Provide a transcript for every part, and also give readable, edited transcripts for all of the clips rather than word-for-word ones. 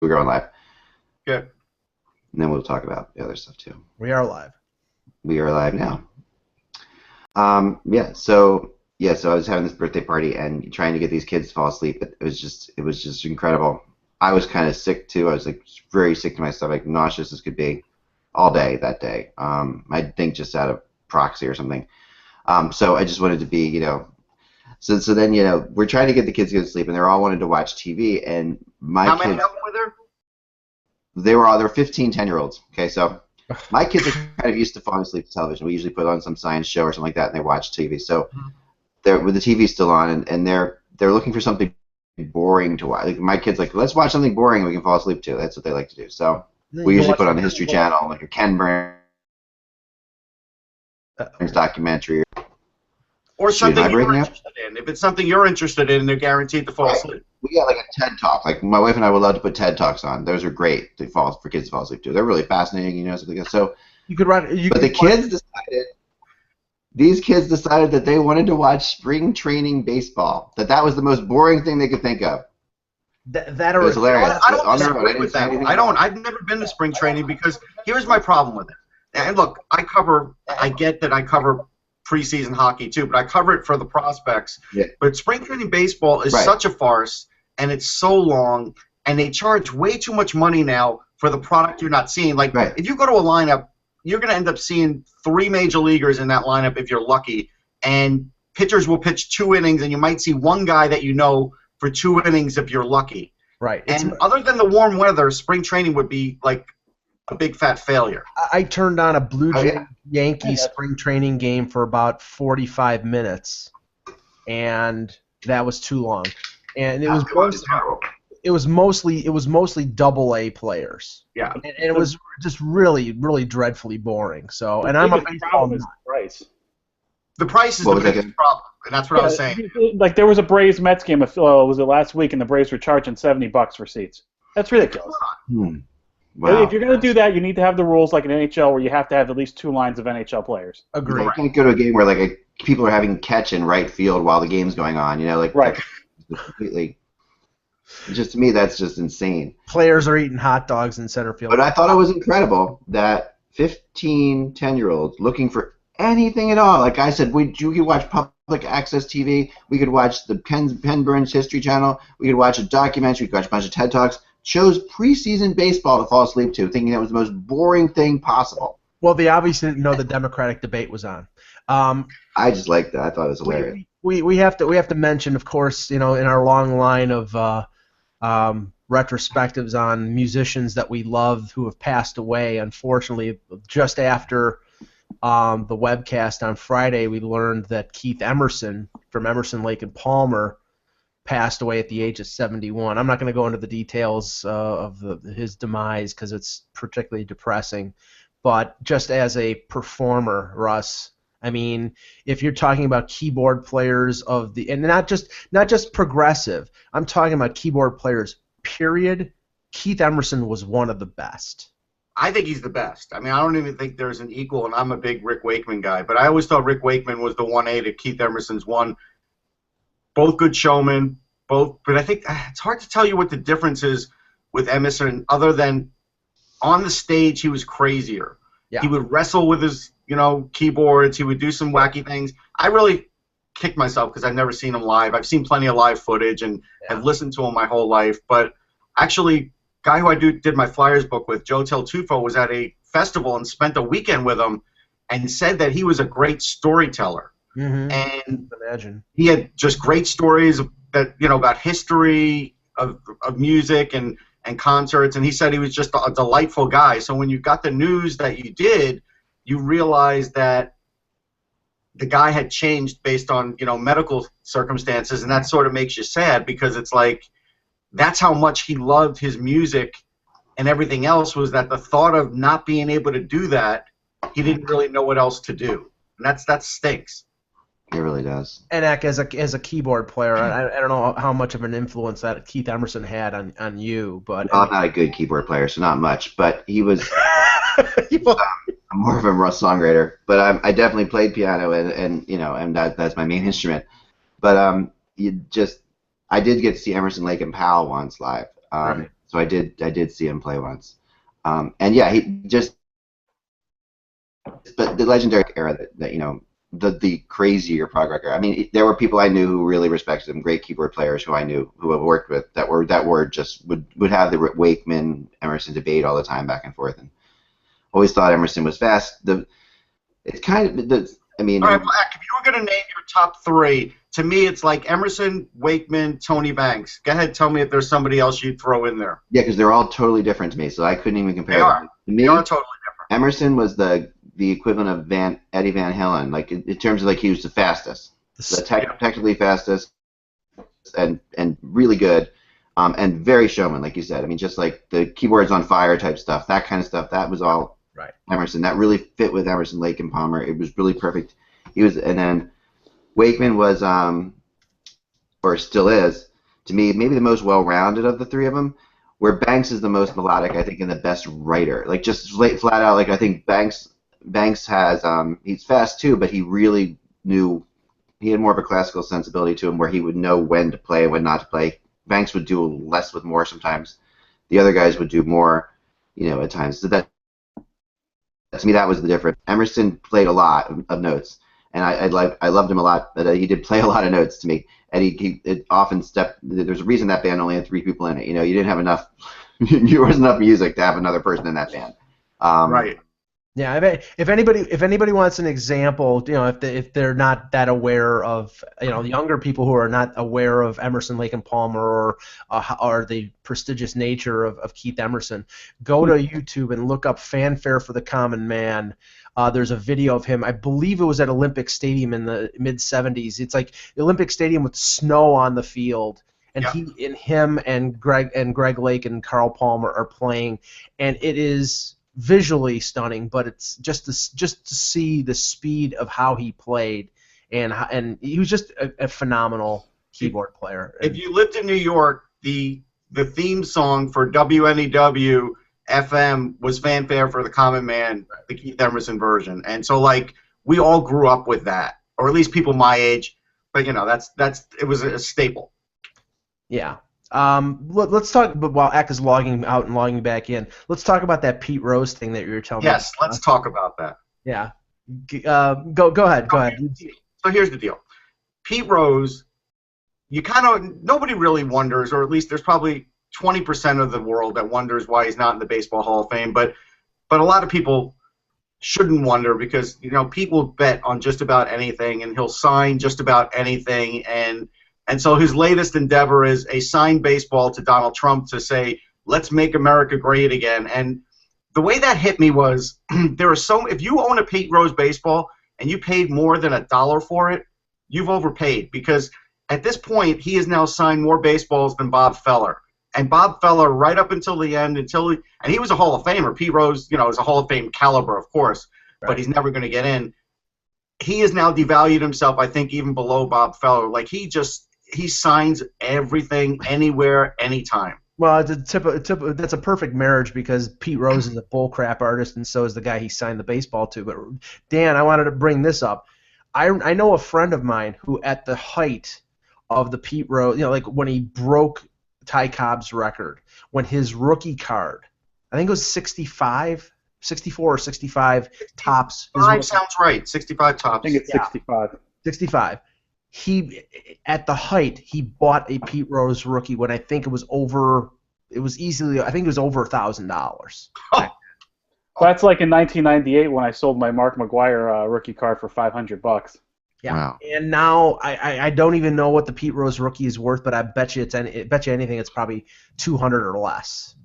we're going live. Good. And then we'll talk about the other stuff too. We are live. We are live now. So I was having this birthday party and trying to get these kids to fall asleep. But it was just incredible. I was kind of sick too. I was like very sick to my stomach, nauseous as could be, all day that day. I think just out of proxy or something. So I just wanted to be, So then, we're trying to get the kids to go to sleep, and they're all wanting to watch TV. And How many of them were there? They were 15, 10-year-olds. Okay, so my kids are kind of used to falling asleep to television. We usually put on some science show or something like that, and they watch TV. So they're with the TV still on, and they're looking for something boring to watch. Like my kids let's watch something boring we can fall asleep to. That's what they like to do. So we usually put on the History Channel, like a Ken Burns documentary. Or something you're interested in. If it's something you're interested in, they're guaranteed to fall asleep. We got like a TED Talk. Like my wife and I would love to put TED Talks on. Those are great for kids to fall asleep to. They're really fascinating, something like that. So these kids decided that they wanted to watch spring training baseball. That was the most boring thing they could think of. It was hilarious. I don't disagree with that. I've never been to spring training because here's my problem with it. And look, I get that I cover preseason hockey too, but I cover it for the prospects. Yeah. But spring training baseball is such a farce, and it's so long, and they charge way too much money now for the product you're not seeing. Like if you go to a lineup, you're going to end up seeing 3 major leaguers in that lineup if you're lucky, and pitchers will pitch 2 innings, and you might see one guy that you know for 2 innings if you're lucky. Right. And other than the warm weather, spring training would be like a big fat failure. I turned on a Blue Jay Yankees spring training game for about 45 minutes, and that was too long. And it was mostly double-A players. Yeah. And it was just really, really dreadfully boring. So, and I'm a baseball nut. The price is the biggest problem, and that's what I was saying. Like there was a Braves Mets game. Was it last week? And the Braves were charging $70 for seats. That's ridiculous. Wow. If you're going to do that, you need to have the rules like in NHL where you have to have at least 2 lines of NHL players. Agreed. You can't go to a game where people are having catch in right field while the game's going on. Right. Completely. Just to me, that's just insane. Players are eating hot dogs in center field. But I thought it was incredible that 15, 10-year-olds looking for anything at all. Like I said, you could watch public access TV. We could watch the Ken Burns History Channel. We could watch a documentary. We could watch a bunch of TED Talks. Chose preseason baseball to fall asleep to, thinking that was the most boring thing possible. Well, they obviously didn't know the Democratic debate was on. I just liked that. I thought it was hilarious. We have to mention, of course, in our long line of retrospectives on musicians that we love who have passed away. Unfortunately, just after the webcast on Friday, we learned that Keith Emerson from Emerson, Lake and Palmer passed away at the age of 71. I'm not going to go into the details of his demise because it's particularly depressing. But just as a performer, Russ, I mean, if you're talking about keyboard players and not just progressive, I'm talking about keyboard players, period. Keith Emerson was one of the best. I think he's the best. I mean, I don't even think there's an equal, and I'm a big Rick Wakeman guy, but I always thought Rick Wakeman was the 1A to Keith Emerson's 1. Both good showmen, but I think it's hard to tell you what the difference is with Emerson other than on the stage he was crazier. Yeah. He would wrestle with his, keyboards. He would do some wacky things. I really kicked myself because I've never seen him live. I've seen plenty of live footage and have listened to him my whole life. But actually, guy who I did my Flyers book with, Joe Teltufo, was at a festival and spent a weekend with him and said that he was a great storyteller. Mm-hmm. And imagine. He had just great stories that about history of music and concerts, and he said he was just a delightful guy. So when you got the news that you did, you realized that the guy had changed based on medical circumstances, and that sort of makes you sad because it's like that's how much he loved his music, and everything else was that the thought of not being able to do that, he didn't really know what else to do, and that stinks. It really does. And as a keyboard player, I don't know how much of an influence that Keith Emerson had on you, but I'm not a good keyboard player, so not much. But he was I'm more of a songwriter. But I definitely played piano, and that's my main instrument. But I did get to see Emerson, Lake and Powell once live. Right. So I did see him play once. And yeah, he just but the legendary era that the crazier prog rocker. I mean, there were people I knew who really respected him, great keyboard players who I knew who I've worked with that were just would have the Wakeman Emerson debate all the time back and forth, and always thought Emerson was fast. It's kind of I mean, all right, Black, if you were going to name your top three, to me it's like Emerson, Wakeman, Tony Banks. Go ahead, tell me if there's somebody else you'd throw in there. yeah, because they're all totally different to me, so I couldn't even compare They are. them. To me, They are totally different. Emerson was the equivalent of Eddie Van Halen, like in terms of like he was the fastest, technically fastest, and really good, and very showman, like you said. I mean, just like the keyboards on fire type stuff, that kind of stuff. That was all right. Emerson. That really fit with Emerson, Lake, and Palmer. It was really perfect. And then Wakeman was, or still is, to me, maybe the most well-rounded of the three of them. Where Banks is the most melodic, I think, and the best writer. Like just flat out, like I think Banks has he's fast too, but he really knew he had more of a classical sensibility to him where he would know when to play and when not to play. Banks would do less with more sometimes. The other guys would do more, at times. So that to me that was the difference. Emerson played a lot of notes, and I loved him a lot, but he did play a lot of notes to me, and he often stepped. There's a reason that band only had 3 people in it. You didn't have enough. There wasn't enough music to have another person in that band. Right. Yeah, I mean, if anybody wants an example, if they're not that aware of, younger people who are not aware of Emerson, Lake and Palmer or the prestigious nature of Keith Emerson, go to YouTube and look up "Fanfare for the Common Man." There's a video of him. I believe it was at Olympic Stadium in the mid '70s. It's like the Olympic Stadium with snow on the field, and him and Greg Lake and Carl Palmer are playing, and it is visually stunning, but it's just to see the speed of how he played, and he was just a phenomenal keyboard player. If you lived in New York, the theme song for WNEW FM was "Fanfare for the Common Man," the Keith Emerson version, and so like we all grew up with that, or at least people my age. But it was a staple. Yeah. Let's talk. But while Eck is logging out and logging back in, let's talk about that Pete Rose thing that you were telling me. Yes, let's talk about that. Yeah. Go ahead. Go ahead. So here's the deal. Pete Rose, nobody really wonders, or at least there's probably 20% of the world that wonders why he's not in the Baseball Hall of Fame. But a lot of people shouldn't wonder because Pete will bet on just about anything, and he'll sign just about anything, and so his latest endeavor is a signed baseball to Donald Trump to say, "Let's make America great again." And the way that hit me was, if you own a Pete Rose baseball and you paid more than $1 for it, you've overpaid, because at this point he has now signed more baseballs than Bob Feller. And Bob Feller, right up until the end, and he was a Hall of Famer. Pete Rose, is a Hall of Fame caliber, of course, but he's never going to get in. He has now devalued himself, I think, even below Bob Feller. Like he signs everything, anywhere, anytime. Well, that's a perfect marriage because Pete Rose is a bullcrap artist, and so is the guy he signed the baseball to. But Dan, I wanted to bring this up. I know a friend of mine who, at the height of the Pete Rose, like when he broke Ty Cobb's record, when his rookie card, I think it was 64 or 65 tops. 65 sounds right. 65 tops. I think it's 65. 65. He, at the height, he bought a Pete Rose rookie when I think it was over. It was easily, I think it was over $1,000. That's like in 1998 when I sold my Mark McGwire rookie card for $500. Yeah. Wow. And now I don't even know what the Pete Rose rookie is worth, but I bet you anything it's probably 200 or less.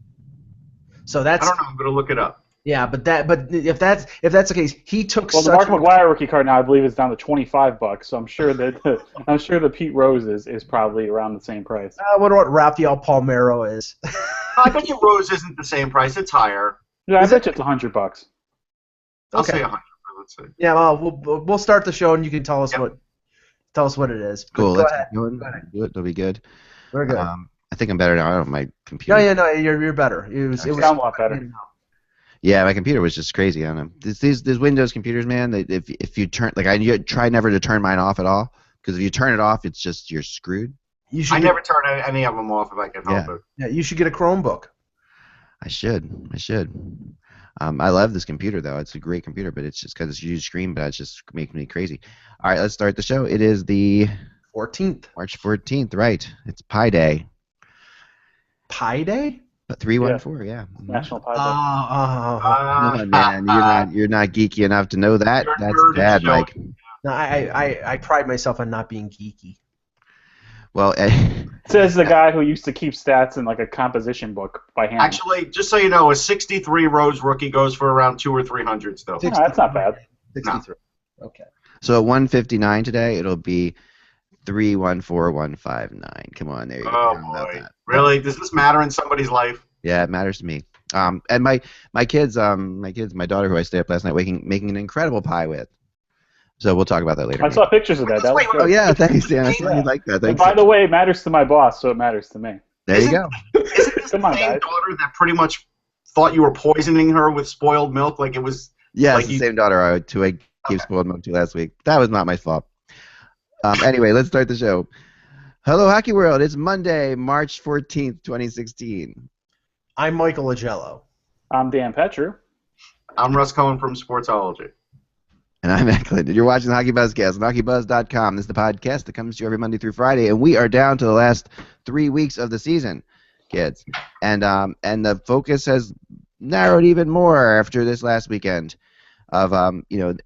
So that's. I don't know. I'm gonna look it up. Yeah, but if that's the case, he took. Well, the Mark McGwire rookie card now I believe is down to $25, so I'm sure that the Pete Rose is probably around the same price. I wonder what Rafael Palmeiro is. I bet you Rose isn't the same price. It's higher. Yeah, I bet you it's $100. I'll say 100. Let's see. Yeah, well, we'll start the show and you can tell us what it is. Cool. Go Let's ahead. do it. It'll be good. We're good. I think I'm better now. I don't have my computer. No, you're better. It was a lot better. Yeah, my computer was just crazy on them. These Windows computers, man. If you turn I try never to turn mine off at all, because if you turn it off, it's just you're screwed. I never turn any of them off if I can help it. Yeah, you should get a Chromebook. I should. I love this computer, though. It's a great computer, but it's just because it's a huge screen, but it's just making me crazy. All right, let's start the show. It is the 14th. March 14th, right. It's Pi Day. Pi Day? 314, yeah. National Pie Day. Come on, man. You're not geeky enough to know that. You're That's nerd bad, show. Mike. No, I pride myself on not being geeky. Well, Says the guy who used to keep stats in like a composition book by hand. Actually, just so you know, a 63 Rose rookie goes for around 200 or 300 still. Yeah, that's not bad. 63. Okay. so at 159 today, it'll be 314159. Come on, there you go. Oh How about boy, that? really? Does this matter in somebody's life? Yeah, it matters to me. And my kids, my daughter who I stayed up last night making an incredible pie with. So we'll talk about that later. I saw pictures of that. That was Wait, good. Oh yeah, thanks, Dan. I saw you like that. And Thanks. by the way, it matters to my boss, so it matters to me. There you go. Isn't this Come the on, same guys. daughter that pretty much thought you were poisoning her with spoiled milk? Like it was. Yes, Like the you- same daughter I gave spoiled milk to last week. That was not my fault. Anyway, let's start the show. Hello, Hockey World. It's Monday, March 14th, 2016. I'm Michael Agello. I'm Dan Petru. I'm Russ Cohen from Sportsology. And I'm Matt Clinton. You're watching the HockeyBuzzCast on HockeyBuzz.com. This is the podcast that comes to you every Monday through Friday, and we are down to the last 3 weeks of the season, kids. And the focus has narrowed even more after this last weekend of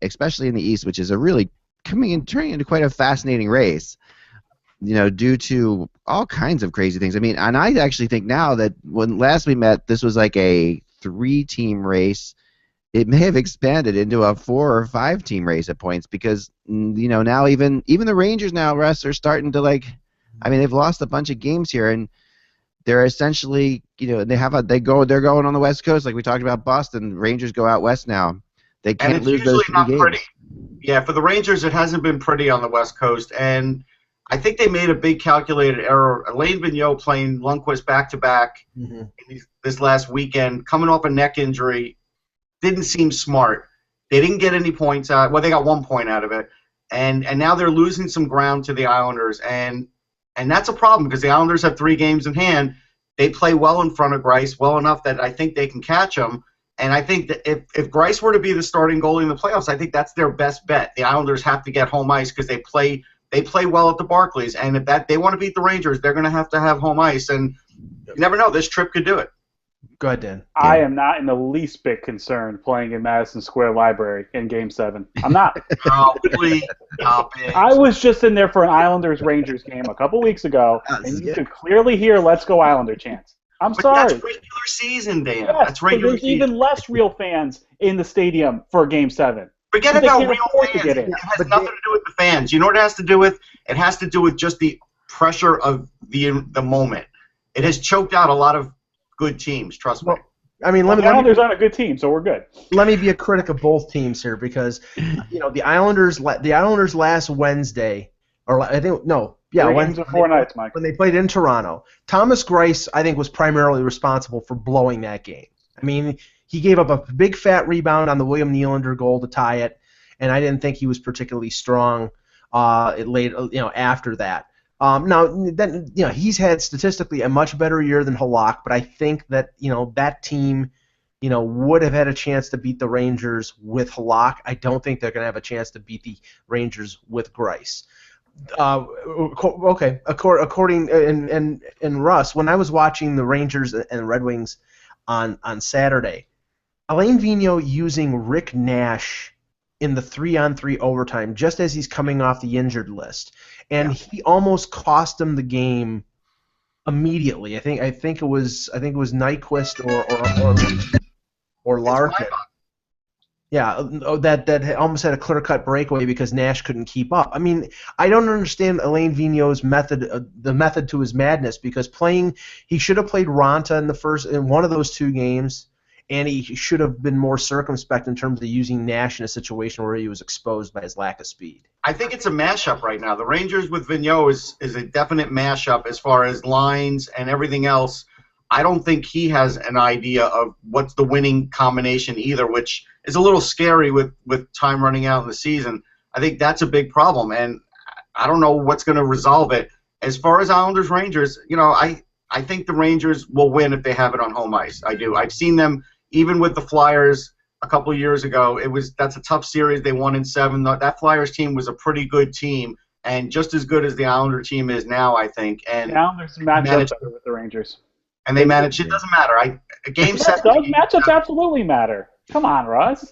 especially in the East, which is a really turning into quite a fascinating race. Due to all kinds of crazy things. I mean, and I actually think now that when last we met, this was like a 3-team race. It may have expanded into a 4 or 5-team race at points because now even the Rangers now, Russ, are starting to they've lost a bunch of games here and they're essentially they're going on the West Coast like we talked about Boston. Rangers go out west now. They And can't it's lose usually those 3 not games. pretty. Yeah, for the Rangers, it hasn't been pretty on the West Coast, and I think they made a big calculated error. Elaine Vigneault playing Lundqvist back-to-back this last weekend, coming off a neck injury, didn't seem smart. They didn't get any points out. Well, they got 1 point out of it, and now they're losing some ground to the Islanders, and that's a problem because the Islanders have 3 games in hand. They play well in front of Greiss, well enough that I think they can catch him. And I think that if Greiss were to be the starting goalie in the playoffs, I think that's their best bet. The Islanders have to get home ice because they play well at the Barclays, and if they want to beat the Rangers, they're going to have home ice. And you never know, this trip could do it. Go ahead, Dan. I am not in the least bit concerned playing in Madison Square Library in Game 7. I'm not. Oh, please stop it. I was just in there for an Islanders-Rangers game a couple weeks ago, and you could clearly hear "Let's Go Islander" chants. I'm But sorry. that's regular season, Dan. Yes, That's but regular there's season. even less real fans in the stadium for Game 7. Forget They about can't real afford to fans. get It in. has nothing to do with the fans. You know what it has to do with? It has to do with just the pressure of the moment. It has choked out a lot of good teams. Trust me. Well, I mean, The Islanders aren't a good team, so we're good. let me be a critic of both teams here because the Islanders last Wednesday, or I think Three Wednesday, games of 4 nights, Mike. when they played in Toronto, Thomas Greiss I think was primarily responsible for blowing that game. I mean, he gave up a big fat rebound on the William Nylander goal to tie it, and I didn't think he was particularly strong after that. He's had statistically a much better year than Halak, but I think that that team would have had a chance to beat the Rangers with Halak. I don't think they're going to have a chance to beat the Rangers with Greiss. Okay, according and Russ, when I was watching the Rangers and Red Wings on Saturday, Alain Vigneault using Rick Nash in the 3-on-3 overtime just as he's coming off the injured list, and he almost cost him the game immediately. I think it was Nyquist or Larkin. Yeah, that almost had a clear-cut breakaway because Nash couldn't keep up. I mean, I don't understand Alain Vigneault's method, the method to his madness, because he should have played Ranta in one of those 2 games, and he should have been more circumspect in terms of using Nash in a situation where he was exposed by his lack of speed. I think it's a mashup right now. The Rangers with Vigneault is a definite mashup as far as lines and everything else. I don't think he has an idea of what's the winning combination either, which is a little scary with time running out in the season. I think that's a big problem, and I don't know what's going to resolve it. As far as Islanders-Rangers, I think the Rangers will win if they have it on home ice. I do. I've seen them even with the Flyers a couple of years ago. That's a tough series. They won in 7. That Flyers team was a pretty good team, and just as good as the Islander team is now, I think. And the Islanders match up better with the Rangers. And they managed. It doesn't matter. Game 7. Those matchups absolutely matter. Come on, Russ.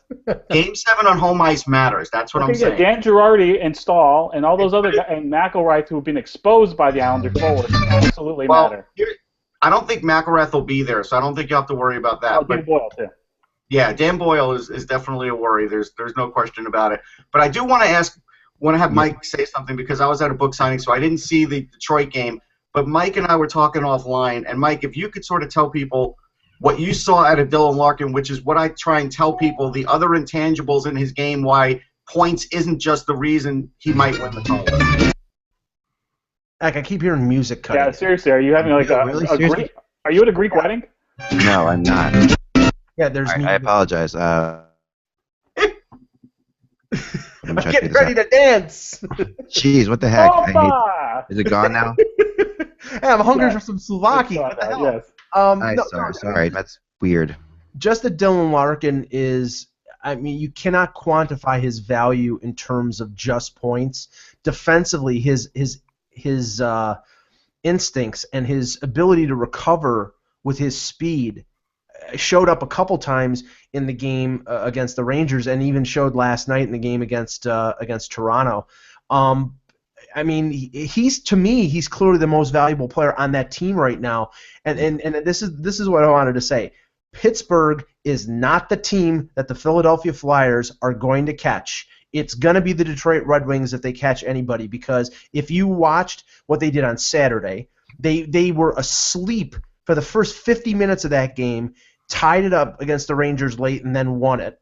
Game 7 on home ice matters. That's what I'm saying. Dan Girardi and Stahl and all those other guys and McElrath who have been exposed by the Islander forwards absolutely matter. I don't think McElrath will be there, so I don't think you have to worry about that. Oh, Dan Boyle too. Yeah, Dan Boyle is definitely a worry. There's no question about it. But I do want to have Mike say something because I was at a book signing, so I didn't see the Detroit game. But Mike and I were talking offline, and Mike, if you could sort of tell people what you saw out of Dylan Larkin, which is what I try and tell people, the other intangibles in his game, why points isn't just the reason he might win the title. I keep hearing music cutting. Yeah, seriously, are you having like really? a Greek? Are you at a Greek wedding? No, I'm not. Yeah, there's. I apologize. I'm getting ready to dance. Jeez, what the heck? Is it gone now? Hey, I'm hungry for some Slovakia. What the hell? Yes. Sorry. That's weird. Just that Dylan Larkin is, I mean, you cannot quantify his value in terms of just points. Defensively, his instincts and his ability to recover with his speed showed up a couple times in the game against the Rangers, and even showed last night in the game against Toronto. I mean, he's clearly the most valuable player on that team right now. And this is what I wanted to say. Pittsburgh is not the team that the Philadelphia Flyers are going to catch. It's going to be the Detroit Red Wings if they catch anybody, because if you watched what they did on Saturday, they were asleep for the first 50 minutes of that game, tied it up against the Rangers late, and then won it.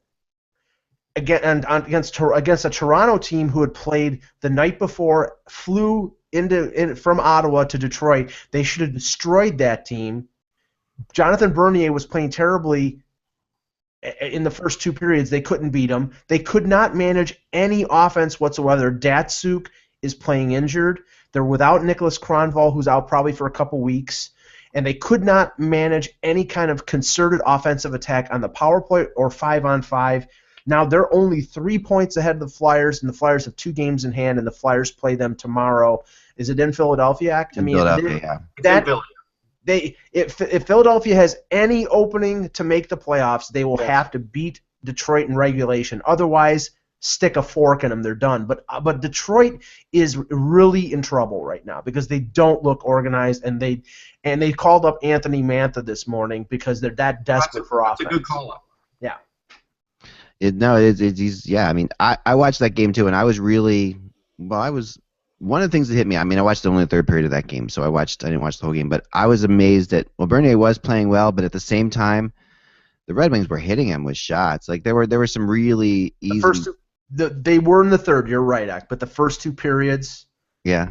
Against a Toronto team who had played the night before, flew from Ottawa to Detroit. They should have destroyed that team. Jonathan Bernier was playing terribly in the first 2 periods. They couldn't beat him. They could not manage any offense whatsoever. Datsuk is playing injured. They're without Nicholas Kronwall, who's out probably for a couple weeks. And they could not manage any kind of concerted offensive attack on the power play or 5-on-5. Now they're only 3 points ahead of the Flyers, and the Flyers have 2 games in hand, and the Flyers play them tomorrow. Is it in Philadelphia? Philadelphia, yeah. If Philadelphia has any opening to make the playoffs, they will have to beat Detroit in regulation. Otherwise, stick a fork in them. They're done. But Detroit is really in trouble right now because they don't look organized, and they called up Anthony Mantha this morning because they're that desperate for offense. That's a good call-up. Yeah. I mean, I watched that game too, and I was really one of the things that hit me. I mean, I watched only the third period of that game, so I didn't watch the whole game, but I was amazed that Bernier was playing well, but at the same time, the Red Wings were hitting him with shots. Like there were some really easy. They were in the third. You're right, Ak, but the first 2 periods. Yeah.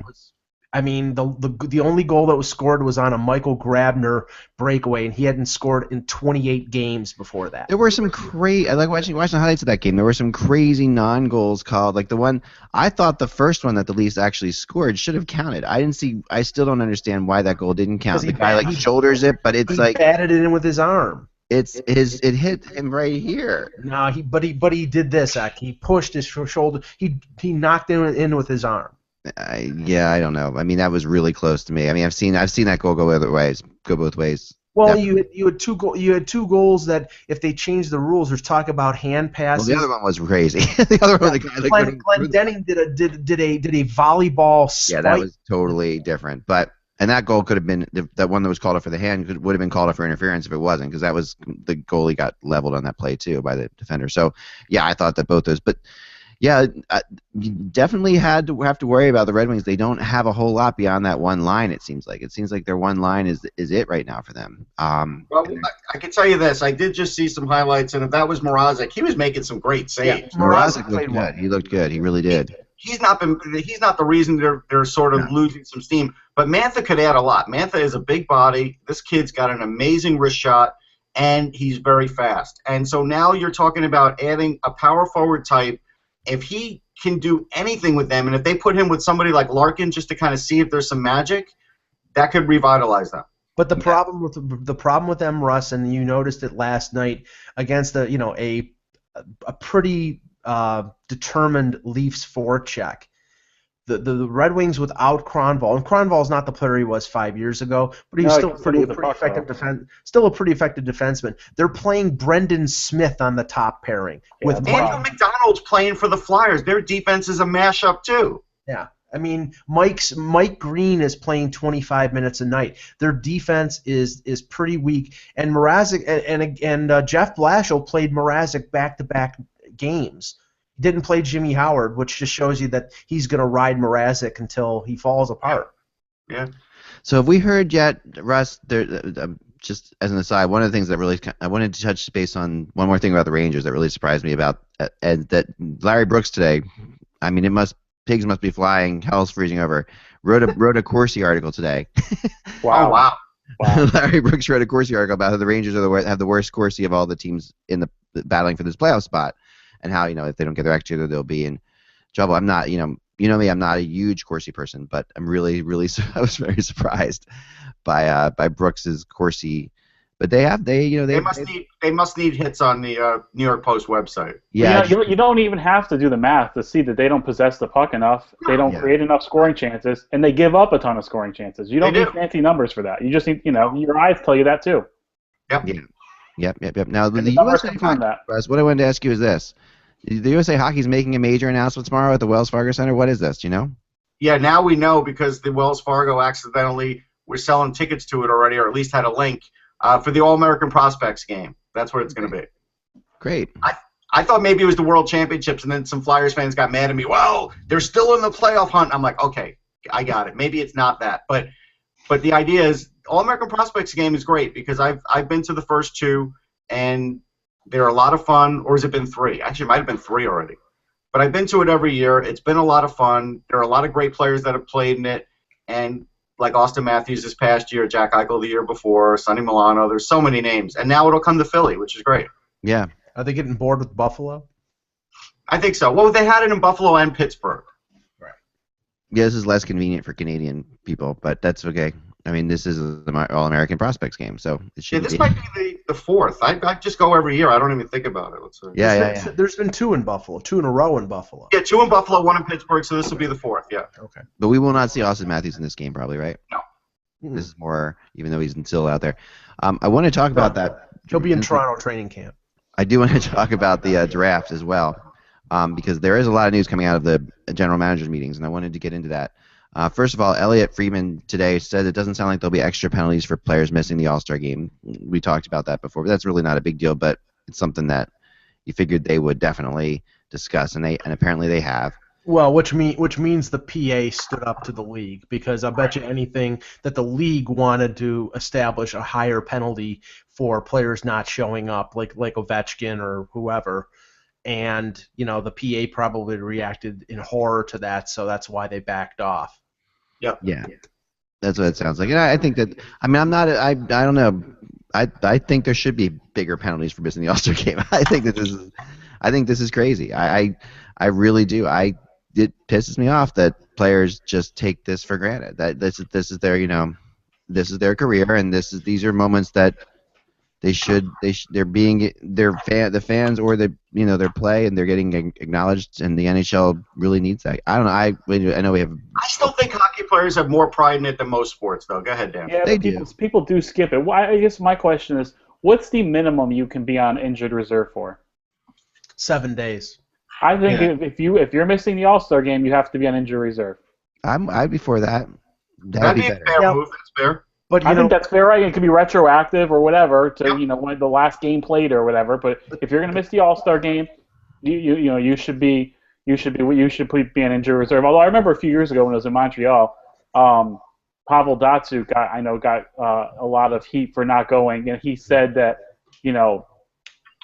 I mean, the only goal that was scored was on a Michael Grabner breakaway, and he hadn't scored in 28 games before that. There were some crazy. I like watching the highlights of that game. There were some crazy non-goals called. Like the one I thought the first one that the Leafs actually scored should have counted. I still don't understand why that goal didn't count. The guy shoulders it, but it's like batted it in with his arm. It hit him right here. No, he did this, Ak. He pushed his shoulder. He knocked it in with his arm. I don't know. I mean, that was really close to me. I mean, I've seen that goal go both ways. Well, you had two goals that if they changed the rules, there's talk about hand passes. Well, the other one was crazy. The other one, Glenn Denning did a volleyball spike. Yeah, that was totally different. And that goal could have been that one that was called up for the hand would have been called up for interference if it wasn't, because that was the goalie got leveled on that play too by the defender. So yeah, I thought that both those, but. Yeah, you definitely have to worry about the Red Wings. They don't have a whole lot beyond that one line. It seems like their one line is it right now for them. Well, I can tell you this: I did just see some highlights, and if that was Mrazek, he was making some great saves. Yeah, Mrazek looked good. He looked good. He really did. He's not the reason they're sort of losing some steam. But Mantha could add a lot. Mantha is a big body. This kid's got an amazing wrist shot, and he's very fast. And so now you're talking about adding a power forward type. If he can do anything with them, and if they put him with somebody like Larkin just to kind of see if there's some magic, that could revitalize them. But the problem with M. Russ, and you noticed it last night against a pretty determined Leafs forecheck. The Red Wings without Kronwall, and Kronwall's not the player he was 5 years ago, but he's still a pretty effective defenseman. They're playing Brendan Smith on the top pairing with Andrew McDonald's playing for the Flyers. Their defense is a mashup too. Yeah. I mean, Mike Green is playing 25 minutes a night. Their defense is pretty weak, and Mrazek and Jeff Blashill played Mrazek back-to-back games. He didn't play Jimmy Howard, which just shows you that he's going to ride Mrazek until he falls apart. Yeah. So have we heard yet, Russ? Just as an aside, one of the things that really I wanted to touch base on one more thing about the Rangers that really surprised me about that Larry Brooks today. I mean, pigs must be flying, hell's freezing over. Wrote a Corsi article today. Wow. Wow. Larry Brooks wrote a Corsi article about how the Rangers have the worst Corsi of all the teams in the battling for this playoff spot, and how if they don't get their extra, they'll be in trouble. I'm not, you know me, I'm not a huge Corsi person, but I'm really I was very surprised by Brooks's Corsi. But they must need hits on the New York Post website. Yeah, you don't even have to do the math to see that they don't possess the puck enough. They don't create enough scoring chances, and they give up a ton of scoring chances. You don't need fancy numbers for that. You just need, your eyes tell you that too. Yep. Yeah. Yep. Now the USA Hockey, Russ, what I wanted to ask you is this: the USA Hockey is making a major announcement tomorrow at the Wells Fargo Center. What is this? Do you know? Yeah, now we know because the Wells Fargo accidentally were selling tickets to it already, or at least had a link. For the All-American Prospects game. That's what it's going to be. Great. I thought maybe it was the World Championships, and then some Flyers fans got mad at me. Well, they're still in the playoff hunt. I'm like, okay, I got it. Maybe it's not that. But the idea is All-American Prospects game is great because I've been to the first two, and they're a lot of fun. Or has it been three? Actually, it might have been three already. But I've been to it every year. It's been a lot of fun. There are a lot of great players that have played in it, and like Austin Matthews this past year, Jack Eichel the year before, Sonny Milano. There's so many names. And now it'll come to Philly, which is great. Yeah. Are they getting bored with Buffalo? I think so. Well, they had it in Buffalo and Pittsburgh. Right. Yeah, this is less convenient for Canadian people, but that's okay. I mean, this is the All-American Prospects game, so it should this might be the fourth. I just go every year. I don't even think about it. Let's see. Yeah. There's been two in Buffalo, two in a row in Buffalo. Yeah, two in Buffalo, one in Pittsburgh, so this will be the fourth, yeah. Okay. But we will not see Austin Matthews in this game, probably, right? No. This is more, even though he's still out there. I want to talk about that. He'll be in Toronto training camp. I do want to talk about the draft as well, because there is a lot of news coming out of the general managers meetings, and I wanted to get into that. First of all, Elliot Friedman today said it doesn't sound like there'll be extra penalties for players missing the All-Star game. We talked about that before, but that's really not a big deal, but it's something that you figured they would definitely discuss, and apparently they have. Well, which means the PA stood up to the league, because I bet you anything that the league wanted to establish a higher penalty for players not showing up, like Ovechkin or whoever, and the PA probably reacted in horror to that, so that's why they backed off. Yep. Yeah. That's what it sounds like. And I think that, I mean, I don't know. I think there should be bigger penalties for missing the All-Star game. I think this is crazy. I really do. It pisses me off that players just take this for granted. That this is their this is their career, and these are moments that the fans or their play, and they're getting acknowledged, and the NHL really needs that. I don't know. I know we have. I still think hockey players have more pride in it than most sports, though. Go ahead, Dan. Yeah, people do skip it. Well, I guess my question is, what's the minimum you can be on injured reserve for? 7 days. I think if you're missing the All-Star game, you have to be on injured reserve. I'd be for that. That'd be a fair move. That's fair. But I think that's fair, right? It could be retroactive or whatever to when the last game played or whatever. But if you're going to miss the All-Star game, you should be on injured reserve. Although I remember a few years ago when I was in Montreal, Pavel Datsyuk got a lot of heat for not going, and he said that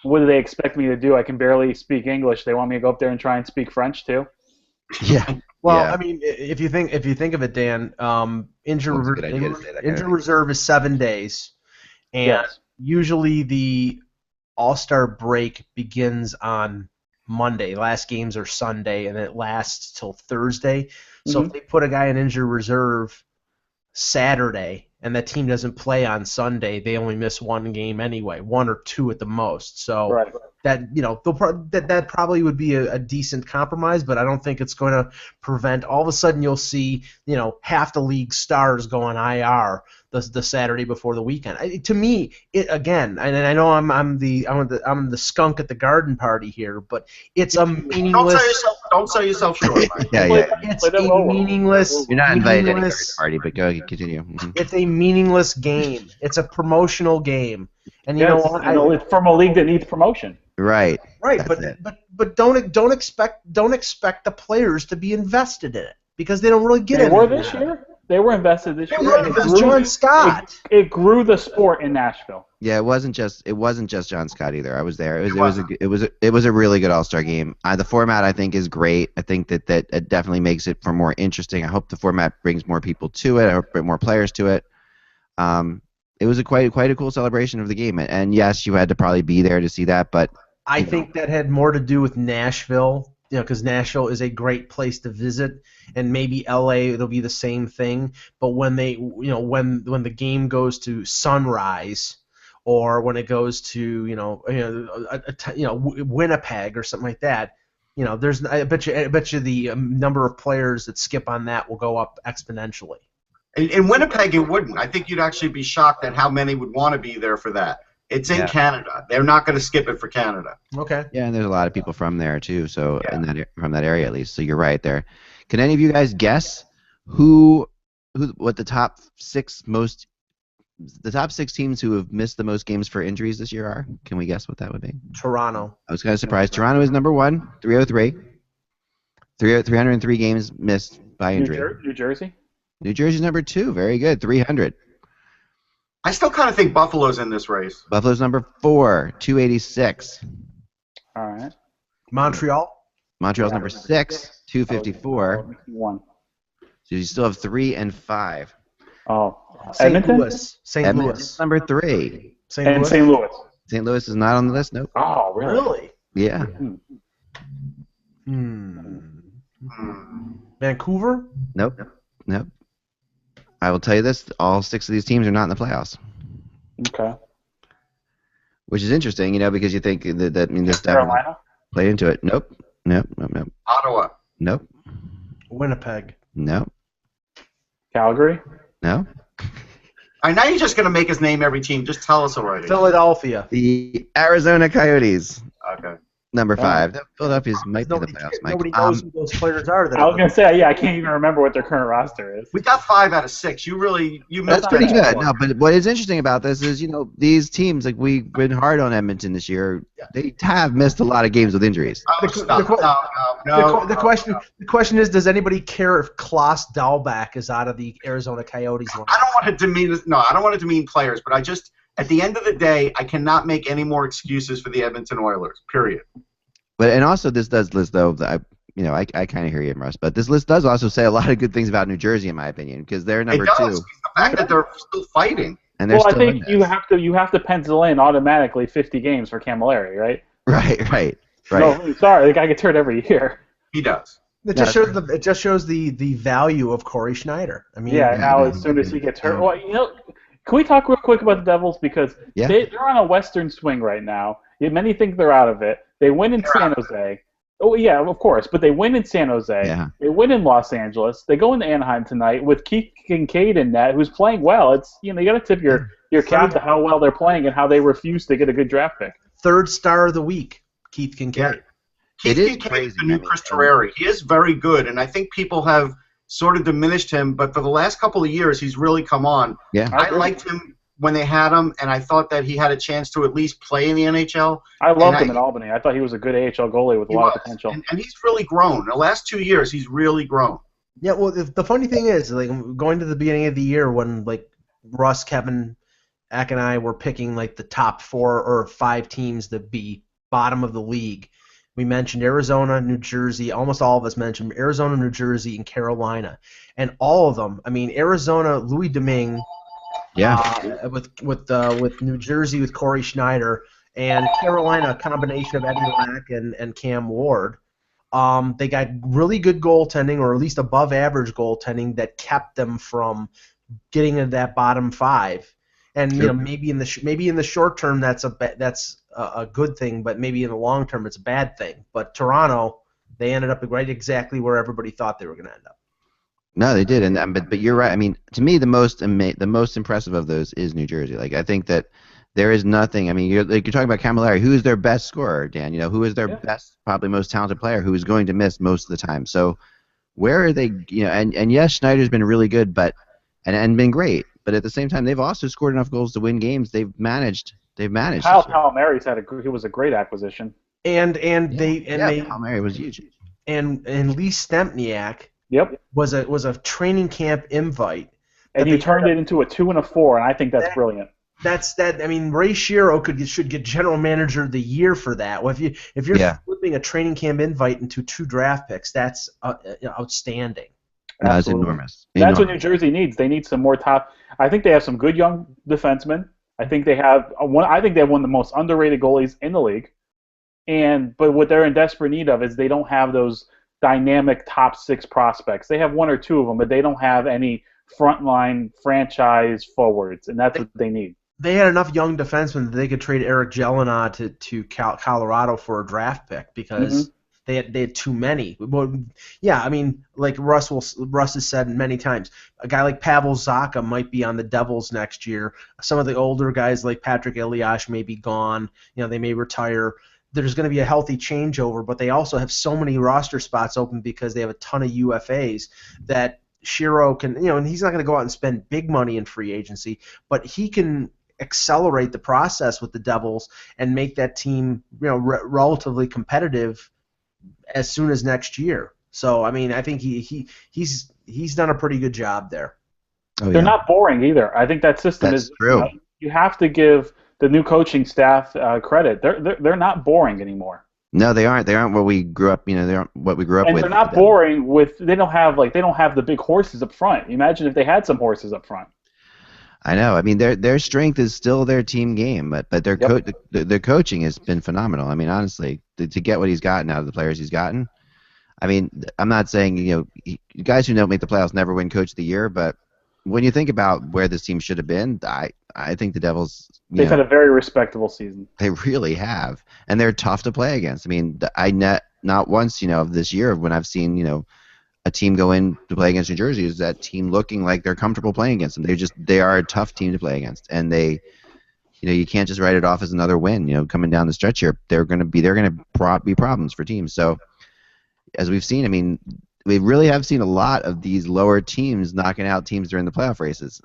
what do they expect me to do? I can barely speak English. They want me to go up there and try and speak French too. Yeah. Well, I mean, if you think of it, Dan, injured reserve is 7 days, and usually the All-Star break begins on Monday. Last games are Sunday, and it lasts till Thursday. So if they put a guy in injured reserve Saturday, and that team doesn't play on Sunday, they only miss one game anyway, one or two at the most. So Right. that that probably would be a decent compromise, but I don't think it's going to prevent. All of a sudden, you'll see half the league stars go on IR the Saturday before the weekend. To me, it again, and I know I'm the skunk at the garden party here, but it's a meaningless. Don't sell yourself short. Yeah. It's a meaningless. You're not invited to any meaningless- party, but go ahead, continue. Mhm. It's a meaningless game. It's a promotional game, and you Yes, know what? it's from a league that needs promotion. Right. Right, That's it. but don't expect the players to be invested in it because they don't really get They it. were this year. They were invested this year. It was John Scott. It grew the sport in Nashville. Yeah, it wasn't just John Scott either. I was there. It was a really good All-Star game. The format I think is great. I think that it definitely makes it for more interesting. I hope the format brings more people to it. I hope more players to it. It was quite a cool celebration of the game. And yes, you had to probably be there to see that, but I think that had more to do with Nashville, because Nashville is a great place to visit, and maybe LA it'll be the same thing. But when they, when the game goes to Sunrise, or when it goes to Winnipeg or something like that, there's I bet you the number of players that skip on that will go up exponentially. In Winnipeg, it wouldn't. I think you'd actually be shocked at how many would want to be there for that. It's in Canada. They're not going to skip it for Canada. Okay. yeah, and there's a lot of people from there too. So from that area at least. So you're right there. Can any of you guys guess what the top six teams who have missed the most games for injuries this year are? Can we guess what that would be? Toronto. I was kind of surprised. Toronto is number 1, 303. 303 games missed by injury. New Jersey. New Jersey's number 2. Very good. 300. I still kind of think Buffalo's in this race. Buffalo's number 4. 286. All right. Montreal. Montreal's number 6. 254. One. So you still have 3 and 5. Oh. St. Edmonton? Louis. St. Edmonton's Louis. number 3. And St. Louis. St. Louis is not on the list. Nope. Oh, really? Really? Yeah. Vancouver. Nope. I will tell you this: all 6 of these teams are not in the playoffs. Okay. Which is interesting, because you think that means this Carolina? played into it. Nope. Ottawa. Nope. Winnipeg. Nope. Calgary? No. Now you're just going to make us name every team. Just tell us already. Philadelphia. The Arizona Coyotes, Okay. number 5. Philadelphia's might be the Nobody, playoffs, Mike. nobody knows who those players are. I was going to say, I can't even remember what their current roster is. We got 5 out of 6. You That's missed pretty that. good. No, but what is interesting about this is, these teams, like we've been hard on Edmonton this year, they have missed a lot of games with injuries. Oh, stop. No. The question is, does anybody care if Klaus Dahlbach is out of the Arizona Coyotes line? I don't want to demean players, but at the end of the day, I cannot make any more excuses for the Edmonton Oilers. Period. And also this does list though. I kind of hear you, Russ, but this list does also say a lot of good things about New Jersey, in my opinion, because they're number 2. The fact that they're still fighting. And they're Well, I still think you have to pencil in automatically 50 games for Camilleri, right? Right. No, sorry, the guy gets hurt every year. He does. It just shows the value of Corey Schneider. I mean, Now as soon as he gets hurt, can we talk real quick about the Devils, because they're on a Western swing right now. Many think they're out of it. They win in San Jose. Oh yeah, of course, but they win in San Jose. Yeah. They win in Los Angeles. They go into Anaheim tonight with Keith Kincaid in net, who's playing well. It's you got to tip your cap to how well they're playing and how they refuse to get a good draft pick. 3rd star of the week, Keith Kincaid. Keith Kincaid is the new Chris Terreri. He is very good, and I think people have sort of diminished him, but for the last couple of years, he's really come on. Yeah. I liked him when they had him, and I thought that he had a chance to at least play in the NHL. I loved him in Albany. I thought he was a good AHL goalie with a lot of potential. And he's really grown. The last 2 years, he's really grown. Yeah, well, the funny thing is, like, going to the beginning of the year when, like, Russ, Kevin, Ack, and I were picking, like, the top 4 or 5 teams to be bottom of the league, we mentioned Arizona, New Jersey. Almost all of us mentioned Arizona, New Jersey, and Carolina. And all of them, Arizona, Louis Domingue, with New Jersey with Corey Schneider, and Carolina, a combination of Eddie Lack and Cam Ward. They got really good goaltending, or at least above average goaltending, that kept them from getting into that bottom 5. And maybe in the short term that's a good thing, but maybe in the long term it's a bad thing. But Toronto, they ended up right exactly where everybody thought they were going to end up. No, they did, and but you're right. I mean, to me, the most impressive of those is New Jersey. Like, I think that there is nothing. I mean, you're talking about Camilleri. Who is their best scorer, Dan? Who is their best, probably most talented player who is going to miss most of the time? So, where are they? And yes, Schneider's been really good, but and been great. But at the same time, they've also scored enough goals to win games. They've managed. Kyle Palmieri's he was a great acquisition. Palmieri was huge. And Lee Stempniak. Yep. Was a training camp invite. And you turned it into a 2 and a 4, and I think that's brilliant. I mean, Ray Shero should get General Manager of the Year for that. Well, if you're flipping a training camp invite into 2 draft picks, that's outstanding. That's enormous. That's what New Jersey needs. They need some more top. I think they have some good young defensemen. I think they have one. I think they have one of the most underrated goalies in the league. But what they're in desperate need of is they don't have those dynamic top 6 prospects. They have 1 or 2 of them, but they don't have any frontline franchise forwards, and that's what they need. They had enough young defensemen that they could trade Eric Jelena to Colorado for a draft pick because they had too many. Well, yeah, I mean, like Russ has said many times, a guy like Pavel Zacha might be on the Devils next year. Some of the older guys like Patrick Elias may be gone. They may retire. There's going to be a healthy changeover, but they also have so many roster spots open because they have a ton of UFAs that Shero can, and he's not going to go out and spend big money in free agency, but he can accelerate the process with the Devils and make that team, relatively competitive as soon as next year. So, I mean, I think he's done a pretty good job there. They're not boring either. I think that system is true. You have to give the new coaching staff credit. They're not boring anymore. No, they aren't. They aren't what we grew up. They aren't what we grew up with. And they're not boring with. They don't have the big horses up front. Imagine if they had some horses up front. I know. I mean, their strength is still their team game, but their their coaching has been phenomenal. I mean, honestly, to get what he's gotten out of the players he's gotten. I mean, I'm not saying guys who don't make the playoffs never win Coach of the Year, but when you think about where this team should have been, I think the Devils. They've had a very respectable season. They really have, and they're tough to play against. I mean, not once of this year when I've seen a team go in to play against New Jersey is that team looking like they're comfortable playing against them. They are a tough team to play against, and they, you can't just write it off as another win. Coming down the stretch here, they're going to be problems for teams. So, as we've seen, I mean, we really have seen a lot of these lower teams knocking out teams during the playoff races.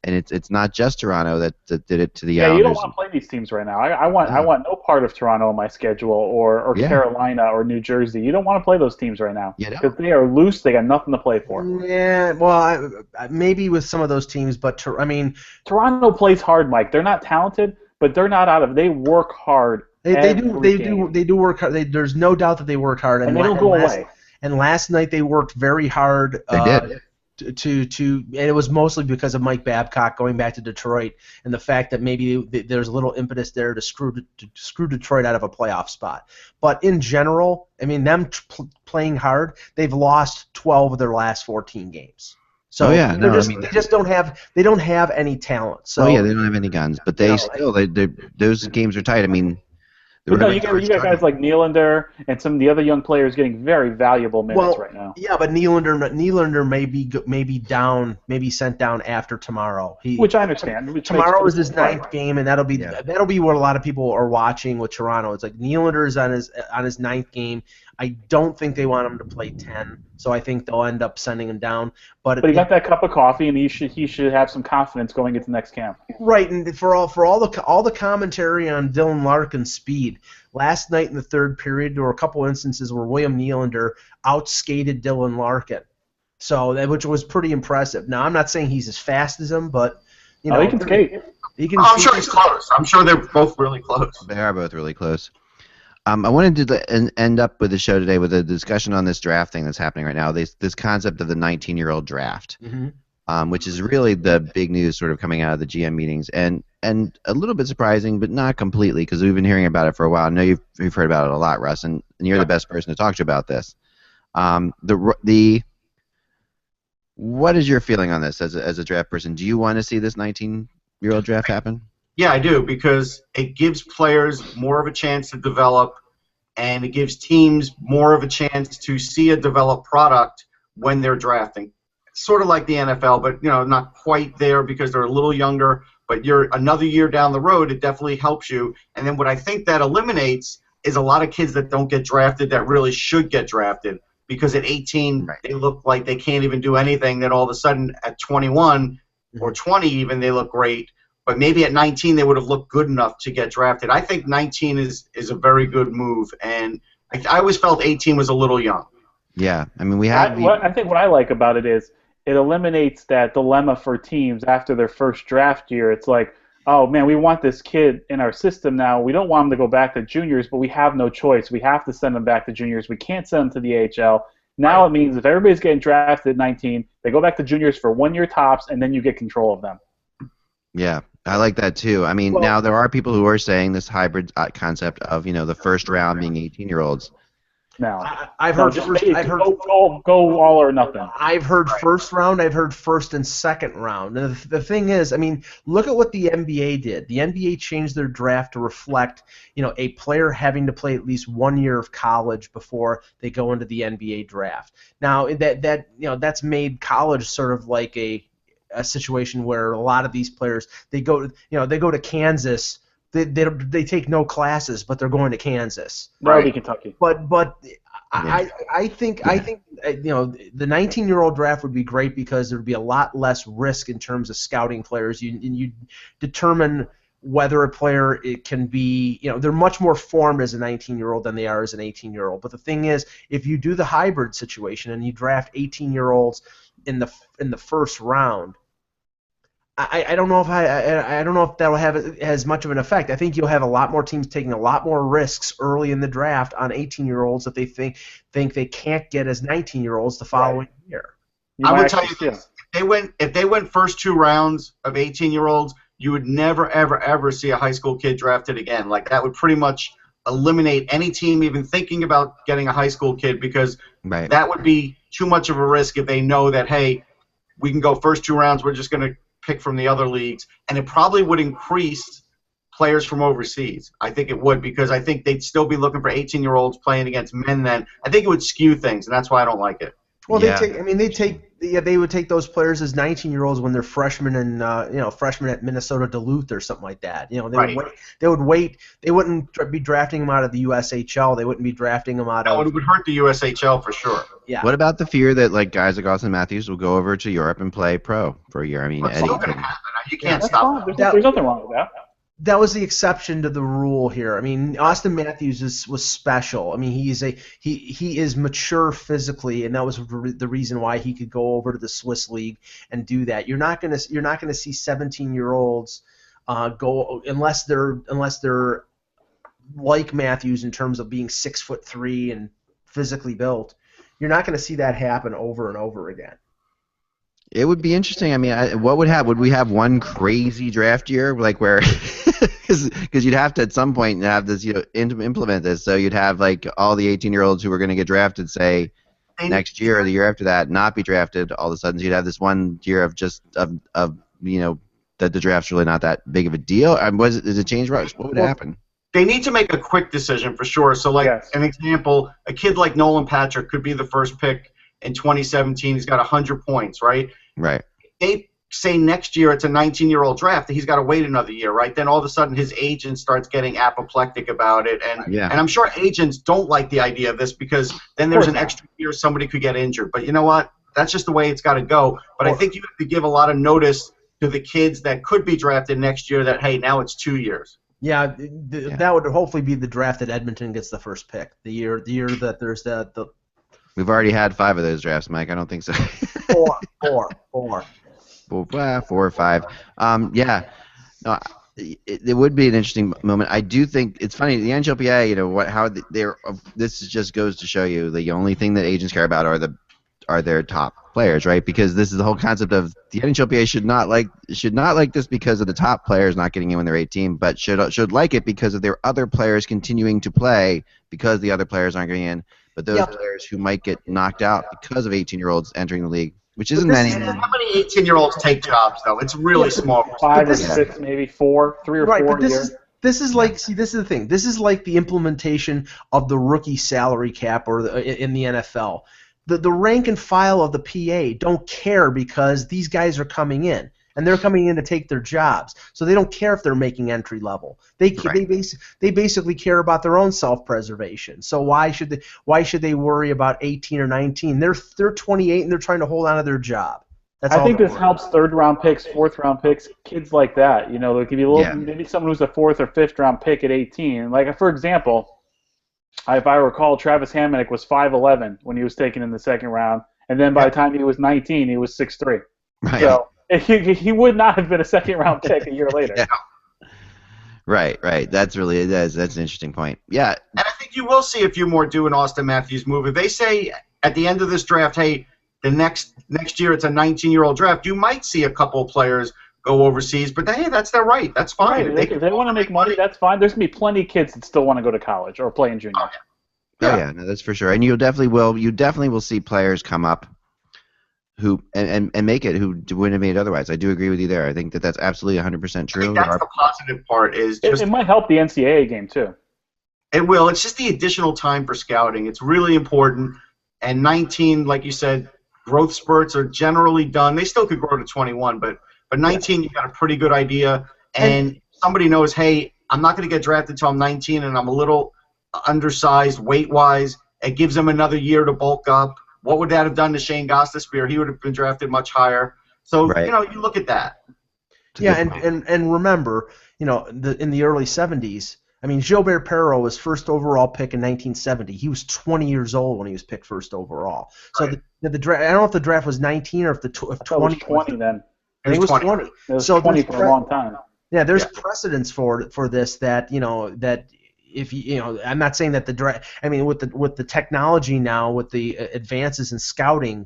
And it's not just Toronto that did it to the Islanders. You don't want to play these teams right now. I want no part of Toronto on my schedule or Carolina or New Jersey. You don't want to play those teams right now because they are loose. They got nothing to play for. Yeah, well, maybe with some of those teams, but Toronto plays hard, Mike. They're not talented, but they're not out of. They work hard. They do work hard. There's no doubt that they work hard, and they don't go away. And last night they worked very hard. They did. And it was mostly because of Mike Babcock going back to Detroit and the fact that maybe there's a little impetus there to screw Detroit out of a playoff spot. But in general, I mean, them playing hard, they've lost 12 of their last 14 games. So they just don't have any talent. So they don't have any guns, but they those games are tight. I mean. You got guys like Nylander and some of the other young players getting very valuable minutes right now. Yeah, but Nylander may be sent down after tomorrow. Which I understand. Tomorrow is his 9th game, and that'll be what a lot of people are watching with Toronto. It's like Nylander is on his 9th game. I don't think they want him to play 10, so I think they'll end up sending him down. But he got that cup of coffee, and he should have some confidence going into next camp. Right, and for all the commentary on Dylan Larkin's speed, last night in the 3rd period there were a couple instances where William Nylander outskated Dylan Larkin, which was pretty impressive. Now I'm not saying he's as fast as him, but he can skate. I'm sure he's close. I'm sure they're both really close. They are both really close. I wanted to end up with the show today with a discussion on this draft thing that's happening right now. This concept of the 19-year-old draft, which is really the big news sort of coming out of the GM meetings, and a little bit surprising, but not completely, because we've been hearing about it for a while. I know you've heard about it a lot, Russ, and you're the best person to talk to about this. What is your feeling on this as a draft person? Do you want to see this 19-year-old draft happen? Yeah, I do, because it gives players more of a chance to develop, and it gives teams more of a chance to see a developed product when they're drafting. Sort of like the NFL, but not quite there because they're a little younger. But you're another year down the road, it definitely helps you. And then what I think that eliminates is a lot of kids that don't get drafted that really should get drafted, because at 18 they look like they can't even do anything. Then all of a sudden at 21 or 20 even they look great. But maybe at 19 they would have looked good enough to get drafted. I think 19 is a very good move, and I always felt 18 was a little young. Yeah, I mean I think what I like about it is it eliminates that dilemma for teams after their first draft year. It's like, oh man, we want this kid in our system now. We don't want him to go back to juniors, but we have no choice. We have to send him back to juniors. We can't send him to the AHL. Now it means if everybody's getting drafted at 19, they go back to juniors for 1 year tops, and then you get control of them. Yeah, I like that too. I mean, now there are people who are saying this hybrid concept of the first round being 18-year-olds. No, I've heard go all or nothing. I've heard first round. I've heard first and second round. And the thing is, I mean, look at what the NBA did. The NBA changed their draft to reflect, a player having to play at least 1 year of college before they go into the NBA draft. Now that's made college sort of like a situation where a lot of these players they go to Kansas. They take no classes, but they're going to Kansas. Right, Kentucky. But I think the 19-year-old draft would be great because there would be a lot less risk in terms of scouting players. You determine whether a player can be they're much more formed as a 19-year-old than they are as an 18-year-old. But the thing is, if you do the hybrid situation and you draft 18-year-olds in the first round, I don't know if I don't know if that will have as much of an effect. I think you'll have a lot more teams taking a lot more risks early in the draft on 18-year-olds that they think they can't get as 19-year-olds the following year. I would tell you this: if they went first 2 rounds of 18-year-olds, you would never ever see a high school kid drafted again. Like that would pretty much eliminate any team even thinking about getting a high school kid, because that would be too much of a risk if they know that, hey, we can go first 2 rounds. We're just going to pick from the other leagues, and it probably would increase players from overseas. I think it would, because I think they'd still be looking for 18-year-olds playing against men then. I think it would skew things, and that's why I don't like it. Well, they would take those players as 19-year-olds when they're freshmen and freshmen at Minnesota Duluth or something like that. They would wait. They wouldn't be drafting them out of the USHL. They wouldn't be drafting them out of. It would hurt the USHL for sure. Yeah. What about the fear that guys like Austin Matthews will go over to Europe and play pro for a year? I mean, Eddie. You can't stop. There's nothing wrong with that. That was the exception to the rule here. I mean, Austin Matthews was special. I mean, he is mature physically, and that was the reason why he could go over to the Swiss league and do that. You're not gonna see 17-year-olds go unless they're like Matthews in terms of being 6'3" and physically built. You're not going to see that happen over and over again. It would be interesting. I mean, what would happen? Would we have one crazy draft year, where, because you'd have to at some point have this, implement this. So you'd have all the 18-year-olds who were going to get drafted, say, next year or the year after that, not be drafted. All of a sudden, so you'd have this 1 year of that the draft's really not that big of a deal. Is it change routes? What would happen? They need to make a quick decision for sure. So, an example, a kid like Nolan Patrick could be the first pick in 2017. He's got 100 points, right? Right. They say next year it's a 19-year-old draft that he's got to wait another year, right? Then all of a sudden his agent starts getting apoplectic about it, and I'm sure agents don't like the idea of this, because then there's an extra year somebody could get injured. But you know what? That's just the way it's got to go. But I think you have to give a lot of notice to the kids that could be drafted next year that, hey, now it's 2 years. Yeah, that would hopefully be the draft that Edmonton gets the first pick. The year that there's the. We've already had 5 of those drafts, Mike. I don't think so. Four. 4 or 5. No, it would be an interesting moment. I do think it's funny. The NHLPA, this just goes to show you the only thing that agents care about are their top players, right? Because this is the whole concept of the NHLPA should not like this because of the top players not getting in when they're 18, but should like it because of their other players continuing to play because the other players aren't getting in. But those players who might get knocked out because of 18-year-olds entering the league which isn't this many. is And how many 18-year-olds take jobs, though? It's really small. 5 or this is- 6, maybe 4, 3 or 4 but a year. this is like, see, this is the thing. This is like the implementation of the rookie salary cap in the NFL. The rank and file of the PA don't care because these guys are coming in. And they're coming in to take their jobs, so they don't care if they're making entry level. They basically care about their own self-preservation. So why should they worry about 18 or 19? They're 28 and they're trying to hold on to their job. I think this helps third-round picks, fourth-round picks, kids like that. You know, there could be maybe someone who's a fourth or fifth-round pick at 18. Like, for example, if I recall, Travis Hamonic was 5'11" when he was taken in the second round, and then by the time he was 19, he was 6'3". Right. So he would not have been a second-round pick a year later. Yeah. Right. That's an interesting point. Yeah. And I think you will see a few more do an Austin Matthews move. If they say at the end of this draft, hey, the next year it's a 19-year-old draft, you might see a couple of players go overseas, but hey, that's their right. That's fine. Right. If they want to make money, that's fine. There's going to be plenty of kids that still want to go to college or play in junior. Oh, yeah, no, that's for sure. And you definitely will see players come up who and make it who wouldn't have made it otherwise. I do agree with you there. I think that's absolutely 100% true. I think that's the positive part. It might help the NCAA game too. It will. It's just the additional time for scouting. It's really important. And 19, like you said, growth spurts are generally done. They still could grow to 21, but 19, you've got a pretty good idea. And somebody knows, hey, I'm not going to get drafted until I'm 19, and I'm a little undersized weight-wise. It gives them another year to bulk up. What would that have done to Shane Gostisbehere? He would have been drafted much higher. So, you look at that. Yeah, and remember, in the early 70s, I mean, Gilbert Perreault was first overall pick in 1970. He was 20 years old when he was picked first overall. So right. the draft, I don't know if the draft was 19 or if 20 was 20 then. I think it was 20. It was 20 for a long time. Yeah, there's precedence for this that that if I'm not saying that the draft. I mean, with the technology now, with the advances in scouting,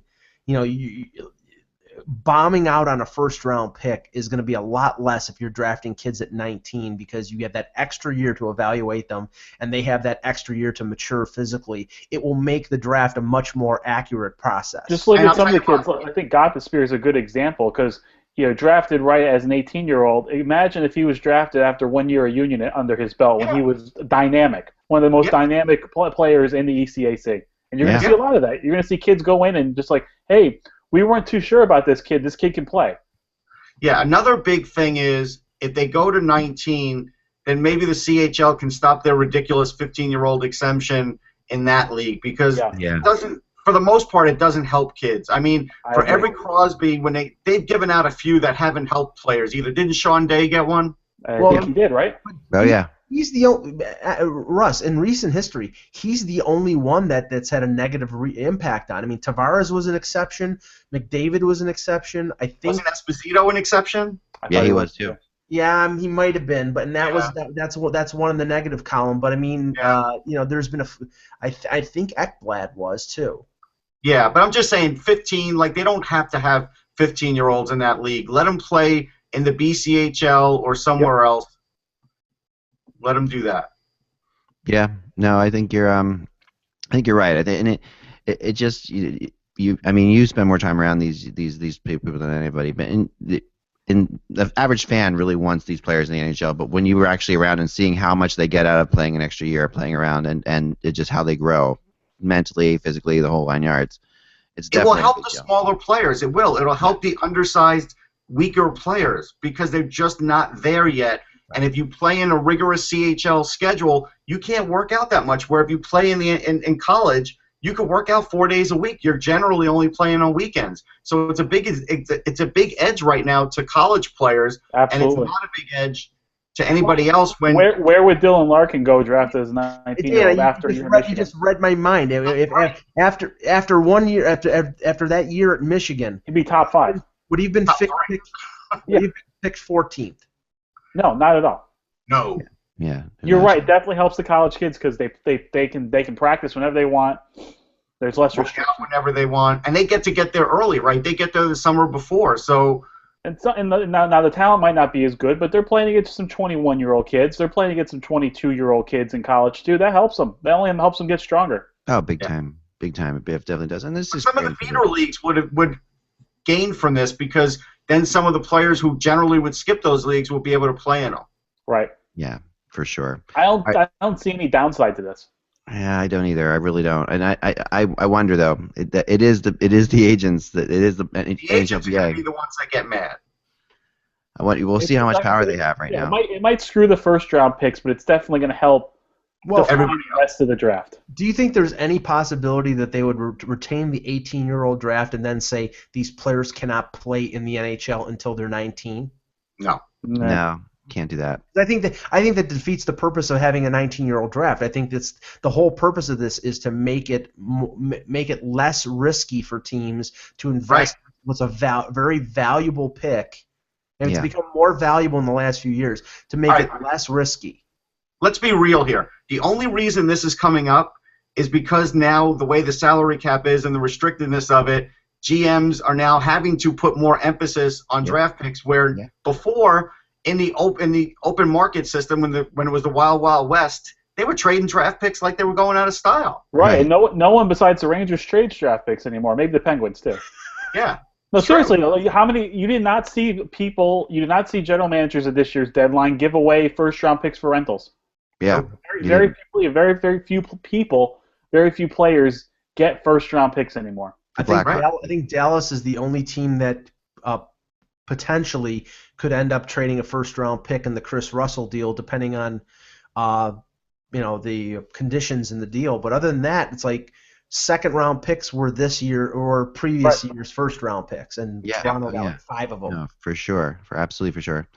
bombing out on a first-round pick is going to be a lot less if you're drafting kids at 19 because you get that extra year to evaluate them and they have that extra year to mature physically. It will make the draft a much more accurate process. Just look at some of the kids. I think Gostisbehere is a good example because drafted right as an 18-year-old. Imagine if he was drafted after 1 year of union under his belt when he was dynamic, one of the most dynamic players in the ECAC. And you're going to see a lot of that. You're going to see kids go in and just like, hey, we weren't too sure about this kid. This kid can play. Yeah, another big thing is if they go to 19, then maybe the CHL can stop their ridiculous 15-year-old exemption in that league because it doesn't. For the most part, it doesn't help kids. I mean, for every Crosby, when they've given out a few that haven't helped players either. Didn't Sean Day get one? I think he did, right? Oh yeah. He's the only Russ in recent history. He's the only one that's had a negative impact on. I mean, Tavares was an exception. McDavid was an exception. I think wasn't Esposito an exception? Yeah, he was too. Yeah, he might have been, but that's one in the negative column. But I mean, there's been I think Ekblad was too. Yeah, but I'm just saying 15, like they don't have to have 15-year-olds in that league. Let them play in the BCHL or somewhere else. Let them do that. Yeah, no, I think you're right. And it just I mean, you spend more time around these people than anybody, but the average fan really wants these players in the NHL. But when you were actually around and seeing how much they get out of playing an extra year, playing around, and it just how they grow mentally, physically, the whole 9 yards. It will help the smaller players. It will. It'll help the undersized, weaker players because they're just not there yet. And if you play in a rigorous CHL schedule, you can't work out that much. Where if you play in college, you can work out 4 days a week. You're generally only playing on weekends. So it's a big edge right now to college players, Absolutely. And it's not a big edge to anybody else. When where would Dylan Larkin go drafted as 19-year-old after you just read my mind. After 1 year, after that year at Michigan, he'd be top 5. Would he have been picked 14th? No, not at all. No. Yeah. You're right. It definitely helps the college kids because they can practice whenever they want. There's less restrictions. Whenever they want, and they get there early, right? They get there the summer before, so. Now the talent might not be as good, but they're playing against some 21-year-old kids. They're playing against some 22-year-old kids in college too. That helps them. That only helps them get stronger. Oh, big time. It definitely does. And this is some of the feeder leagues would gain from this because then some of the players who generally would skip those leagues will be able to play in them. Right. Yeah, for sure. I don't see any downside to this. Yeah, I don't either. I really don't. And I wonder though. It is the agents that it is the agents are going to NHLPA. be the ones that get mad. We'll see how much power they have right now. It might screw the first round picks, but it's definitely going to help define the rest of the draft. Do you think there's any possibility that they would retain the 18-year-old draft and then say these players cannot play in the NHL until they're 19? No, can't do that. I think that defeats the purpose of having a 19-year-old draft. I think that's the whole purpose of this is to make it less risky for teams to invest what's a very valuable pick, and it's become more valuable in the last few years to make it less risky. Let's be real here. The only reason this is coming up is because now the way the salary cap is and the restrictedness of it, GMs are now having to put more emphasis on draft picks, where before in the open market system when it was the Wild Wild West, they were trading draft picks like they were going out of style. Right, and no one besides the Rangers trades draft picks anymore. Maybe the Penguins too. Yeah. No, seriously, how many? You did not see general managers at this year's deadline give away first-round picks for rentals. Yeah. Very few people, very few players get first-round picks anymore. I think Dallas is the only team that potentially could end up trading a first-round pick in the Chris Russell deal, depending on the conditions in the deal. But other than that, it's like second-round picks were this year or previous year's first-round picks, and Toronto got 5 of them. No, for sure, absolutely for sure.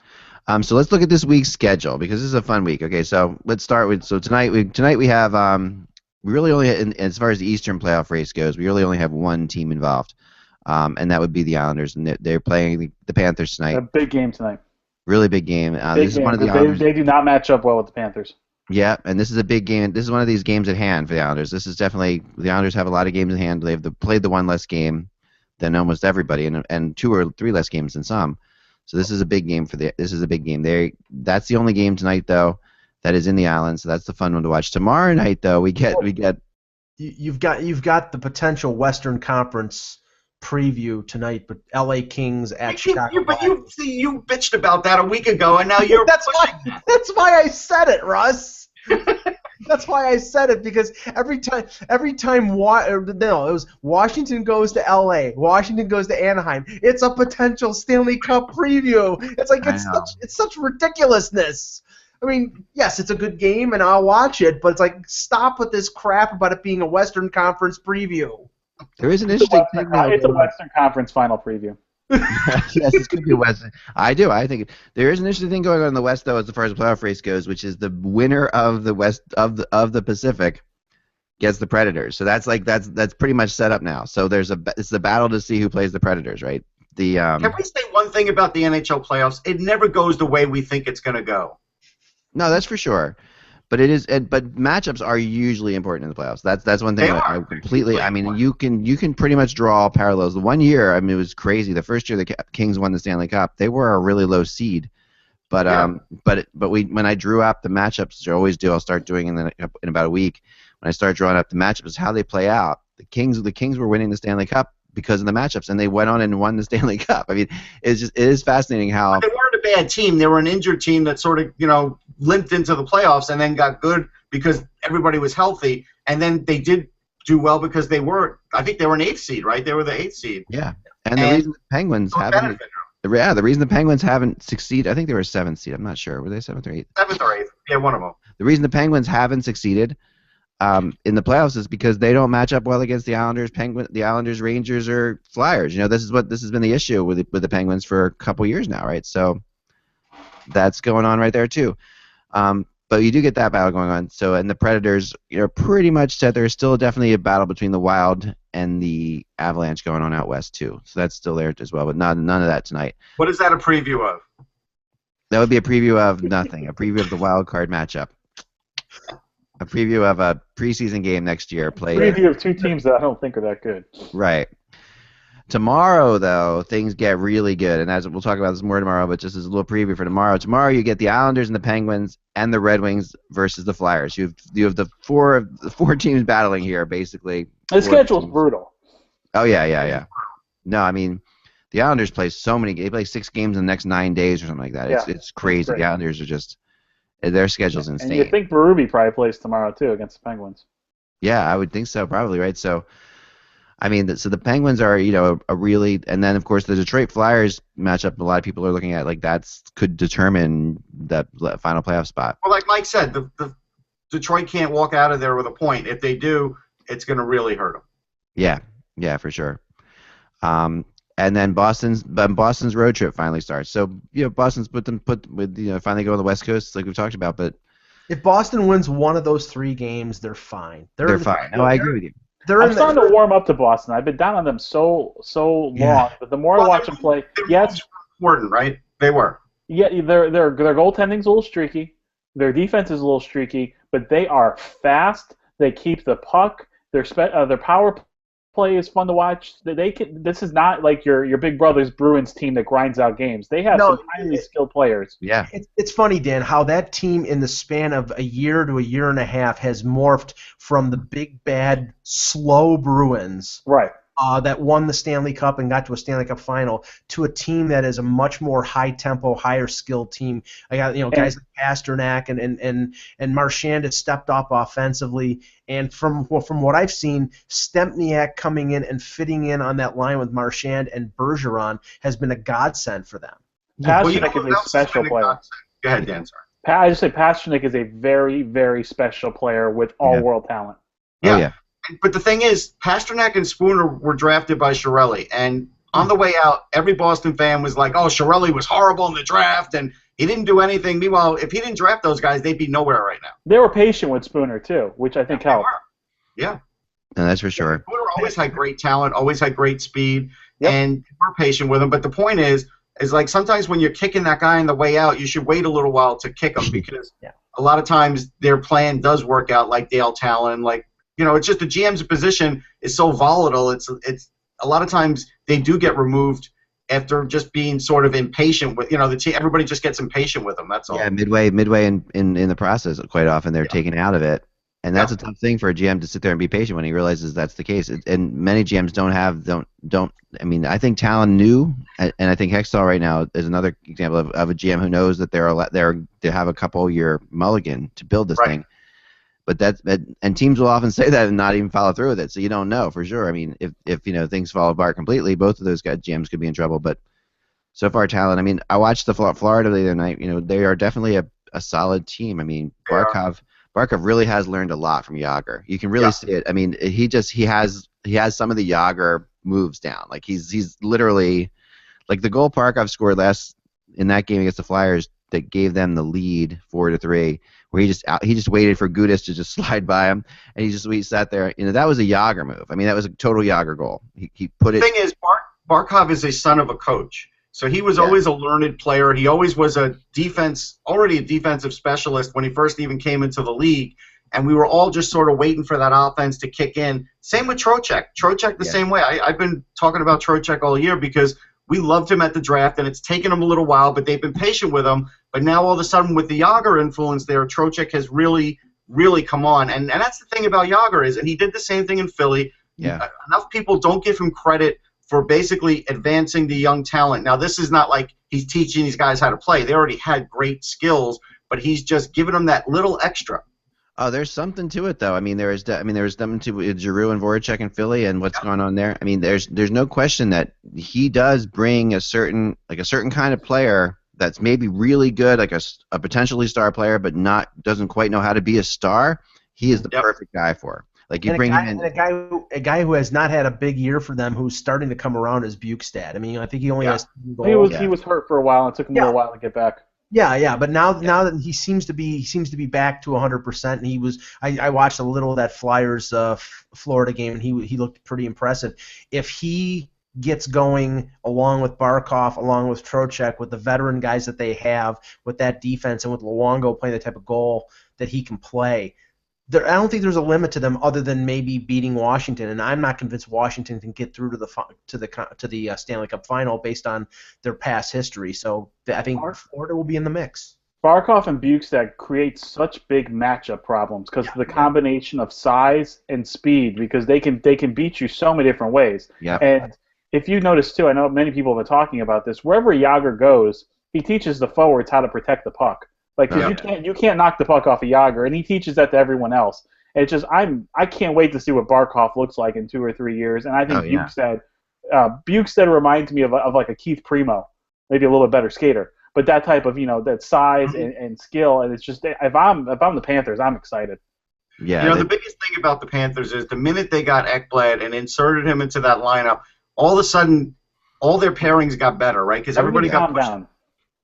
So let's look at this week's schedule because this is a fun week. Okay, so let's start with tonight we have we really only as far as the Eastern playoff race goes, we really only have one team involved, and that would be the Islanders, and they're playing the Panthers tonight. A big game tonight. Really big game. This is one of the Islanders. They do not match up well with the Panthers. Yeah, and this is a big game. This is one of these games at hand for the Islanders. This is definitely the Islanders have a lot of games at hand. They've played the one less game than almost everybody, and 2 or 3 less games than some. So this is a big game This is a big game. That's the only game tonight though that is in the island. So that's the fun one to watch. Tomorrow night though we get. You've got the potential Western Conference preview tonight, but LA Kings at Chicago. But you bitched about that a week ago, and now you're. That's why I said it, Russ. That's why I said it, because every time it was Washington goes to LA, Washington goes to Anaheim. It's a potential Stanley Cup preview. It's like it's such ridiculousness. I mean, yes, it's a good game and I'll watch it, but it's like stop with this crap about it being a Western Conference preview. There is an interesting thing now. It's a Western Conference final preview. Yes, it's going to be Western. I think there is an interesting thing going on in the West, though, as far as the playoff race goes, which is the winner of the West of the Pacific gets the Predators. So that's pretty much set up now. So it's the battle to see who plays the Predators, right? Can we say one thing about the NHL playoffs? It never goes the way we think it's going to go. No, that's for sure. But but matchups are usually important in the playoffs. That's one thing I completely. I mean, you can pretty much draw parallels. The one year, I mean, it was crazy. The first year the Kings won the Stanley Cup, they were a really low seed. But when I drew up the matchups, which I always do, I'll start doing in about a week. When I start drawing up the matchups, how they play out. The Kings were winning the Stanley Cup because of the matchups, and they went on and won the Stanley Cup. I mean, it is fascinating how. But they weren't a bad team. They were an injured team that sort of limped into the playoffs and then got good because everybody was healthy, and then they did do well because they were. I think they were an 8th seed, right? They were the 8th seed. Yeah, and the reason the Penguins haven't. Yeah, the reason the Penguins haven't succeeded, I think they were a 7th seed. I'm not sure. Were they 7th or 8th? 7th or 8th. Yeah, one of them. The reason the Penguins haven't succeeded in the playoffs is because they don't match up well against the Islanders, Rangers, or Flyers. This has been the issue with the Penguins for a couple years now, right? So that's going on right there too. But you do get that battle going on. So, and the Predators, pretty much set. There's still definitely a battle between the Wild and the Avalanche going on out west too. So that's still there as well, but none of that tonight. What is that a preview of? That would be a preview of nothing. A preview of the wild card matchup. A preview of a preseason game next year. Preview of 2 teams that I don't think are that good. Right. Tomorrow, though, things get really good, and we'll talk about this more tomorrow, but just as a little preview for tomorrow. Tomorrow you get the Islanders and the Penguins and the Red Wings versus the Flyers. You have the four teams battling here, basically. The schedule's brutal. Oh, yeah. No, I mean, the Islanders play so many. They play 6 games in the next 9 days or something like that. Yeah, It's crazy. The Islanders are just their schedule's insane. And you think Berube probably plays tomorrow too against the Penguins? Yeah, I would think so, probably, right? So, I mean, so the Penguins are, a really, and then of course the Detroit Flyers matchup. A lot of people are looking at like could determine that final playoff spot. Well, like Mike said, the Detroit can't walk out of there with a point. If they do, it's going to really hurt them. Yeah, for sure. And then Boston's road trip finally starts. So Boston's finally go on the West Coast like we've talked about. But if Boston wins one of those 3 games, they're fine. They're fine. No, I agree with you. I'm starting to warm up to Boston. I've been down on them so long, but the more I watch them play, yes, important, right? They were. Yeah, their goaltending's a little streaky. Their defense is a little streaky, but they are fast. They keep the puck. Their power play is fun to watch. This is not like your Big Brothers Bruins team that grinds out games. They have some highly skilled players. Yeah, it's funny, Dan, how that team in the span of a year to a year and a half has morphed from the big bad slow Bruins, right? That won the Stanley Cup and got to a Stanley Cup final, to a team that is a much more high-tempo, higher-skilled team. I got guys like Pasternak and Marchand has stepped up offensively. And from what I've seen, Stempniak coming in and fitting in on that line with Marchand and Bergeron has been a godsend for them. Pasternak is a special player. Go ahead, Dan. Sorry. I just say Pasternak is a very, very special player with all-world talent. Yeah. Oh, yeah. But the thing is, Pasternak and Spooner were drafted by Chiarelli, and on the way out, every Boston fan was like, "Oh, Chiarelli was horrible in the draft, and he didn't do anything." Meanwhile, if he didn't draft those guys, they'd be nowhere right now. They were patient with Spooner too, which I think helped. Yeah, no, that's for sure. Spooner always had great talent, always had great speed, and we're patient with him. But the point is like sometimes when you're kicking that guy on the way out, you should wait a little while to kick him because a lot of times their plan does work out, like Dale Talon, like. It's just the GM's position is so volatile. It's a lot of times they do get removed after just being sort of impatient with the team. Everybody just gets impatient with them. That's all. Yeah, midway in the process, quite often they're taken out of it, and that's a tough thing for a GM to sit there and be patient when he realizes that's the case. And many GMs don't. I mean, I think Talon knew, and I think Hextall right now is another example of a GM who knows that they have a couple-year mulligan to build this thing. But and teams will often say that and not even follow through with it, so you don't know for sure. I mean, if things fall apart completely, both of those guys GMs could be in trouble. But so far, Talon. I mean, I watched the Florida the other night. They are definitely a solid team. I mean, Barkov really has learned a lot from Jágr. You can really see it. I mean, he has some of the Jágr moves down. Like he's literally like the goal Barkov scored in that game against the Flyers that gave them the lead 4-3. Where he just waited for Gudas to just slide by him, and he sat there. That was a Jágr move. I mean, that was a total Jágr goal. He put it. The thing is, Barkov is a son of a coach, so he was always a learned player. He always was already a defensive specialist when he first even came into the league, and we were all just sort of waiting for that offense to kick in. Same with Trocheck. Trocheck the same way. I've been talking about Trocheck all year because we loved him at the draft, and it's taken him a little while, but they've been patient with him. But now all of a sudden, with the Jágr influence there, Trocheck has really, really come on. And that's the thing about Jágr and he did the same thing in Philly. Yeah. Enough people don't give him credit for basically advancing the young talent. Now, this is not like he's teaching these guys how to play. They already had great skills, but he's just giving them that little extra. Oh, there's something to it, though. I mean, there's something to Giroux and Voracek in Philly and what's going on there. I mean, there's no question that he does bring a certain kind of player that's maybe really good, like a potentially star player, but doesn't quite know how to be a star. He is the perfect guy for. Like you bring him in. And a guy who has not had a big year for them, who's starting to come around, is Bukestad. I mean, I think he only has 2 goals. He was hurt for a while. It took him a little while to get back. Yeah, but now that he seems to be back to 100%, and I watched a little of that Flyers Florida game, and he looked pretty impressive. If he gets going along with Barkov, along with Trocheck, with the veteran guys that they have, with that defense, and with Luongo playing the type of goal that he can play, I don't think there's a limit to them other than maybe beating Washington, and I'm not convinced Washington can get through to the Stanley Cup final based on their past history. So I think Florida will be in the mix. Barkov and Bukestad create such big matchup problems because of the combination of size and speed, because they can beat you so many different ways. Yeah. And if you notice too, I know many people have been talking about this. Wherever Yager goes, he teaches the forwards how to protect the puck. Like, cause you can't knock the puck off of Yager, and he teaches that to everyone else. And it's just I can't wait to see what Barkov looks like in 2 or 3 years. And I think Bukestad reminds me of like a Keith Primo, maybe a little bit better skater, but that type of that size and skill. And it's just if I'm the Panthers, I'm excited. Yeah, the biggest thing about the Panthers is the minute they got Ekblad and inserted him into that lineup, all of a sudden, all their pairings got better, right? Because everybody got pushed down.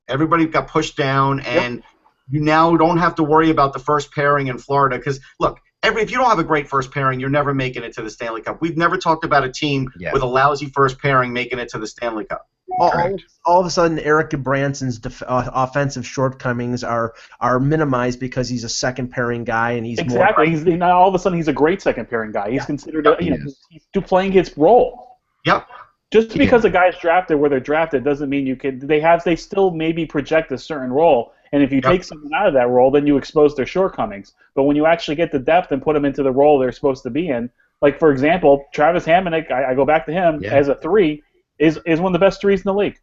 Everybody got pushed down, and you now don't have to worry about the first pairing in Florida. Because look, if you don't have a great first pairing, you're never making it to the Stanley Cup. We've never talked about a team with a lousy first pairing making it to the Stanley Cup. All of a sudden, Eric Branson's offensive shortcomings are minimized because he's a second pairing guy, and he's exactly. All of a sudden, he's a great second pairing guy. He's considered he's playing his role. Yep. Just because a guy's drafted where they're drafted doesn't mean you can. They still maybe project a certain role, and if you take someone out of that role, then you expose their shortcomings. But when you actually get the depth and put them into the role they're supposed to be in, like for example, Travis Hamonic, I go back to him as a 3. Is one of the best 3s in the league.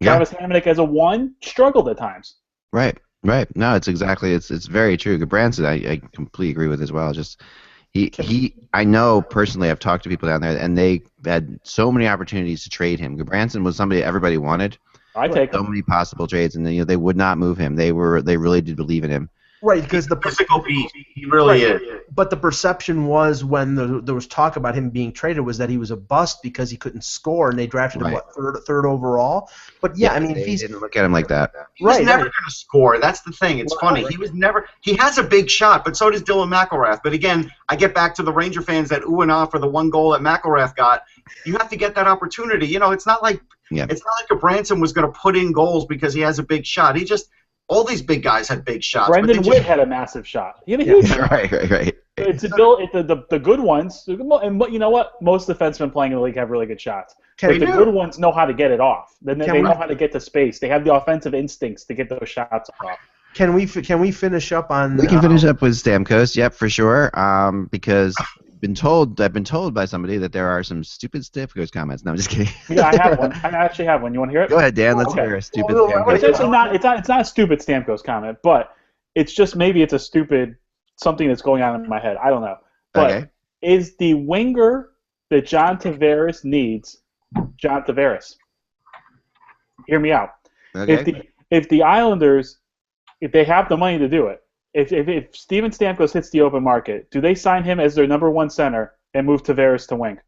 Travis Hamonic as a 1 struggled at times. Right. No, it's very true. Branson, I completely agree with as well. Just I know personally, I've talked to people down there, and they had so many opportunities to trade him. Branson was somebody everybody wanted. I take so many possible trades, and they would not move him. They really did believe in him. Right, because the physical beast, he really is. But the perception was when there was talk about him being traded was that he was a bust because he couldn't score, and they drafted him third overall. But I mean, they didn't look at him like that. He was never going to score. That's the thing. It's funny. He was never. He has a big shot, but so does Dylan McIlrath. But again, I get back to the Ranger fans that ooh and ah for the 1 goal that McIlrath got. You have to get that opportunity. It's not like it's not like a Branson was going to put in goals because he has a big shot. He just. All these big guys had big shots. Brendan Witt had a massive shot. He had a huge shot. Right. It's the good ones, and you know what? Most defensemen playing in the league have really good shots. But the good ones know how to get it off. They know how to get to space. They have the offensive instincts to get those shots off. Can we finish up on? We can finish up with Stamkos. Yep, for sure. Because I've been told by somebody that there are some stupid Stamkos comments. No, I'm just kidding. Yeah, I have one. I actually have one. You want to hear it? Go ahead, Dan. Let's hear a stupid Stamkos. It's actually not. It's not a stupid Stamkos comment, but it's just maybe it's a stupid something that's going on in my head. I don't know. But is the winger that John Tavares needs John Tavares? Hear me out. Okay. If the Islanders, if they have the money to do it, if Steven Stamkos hits the open market, do they sign him as their number 1 center and move Tavares to wing?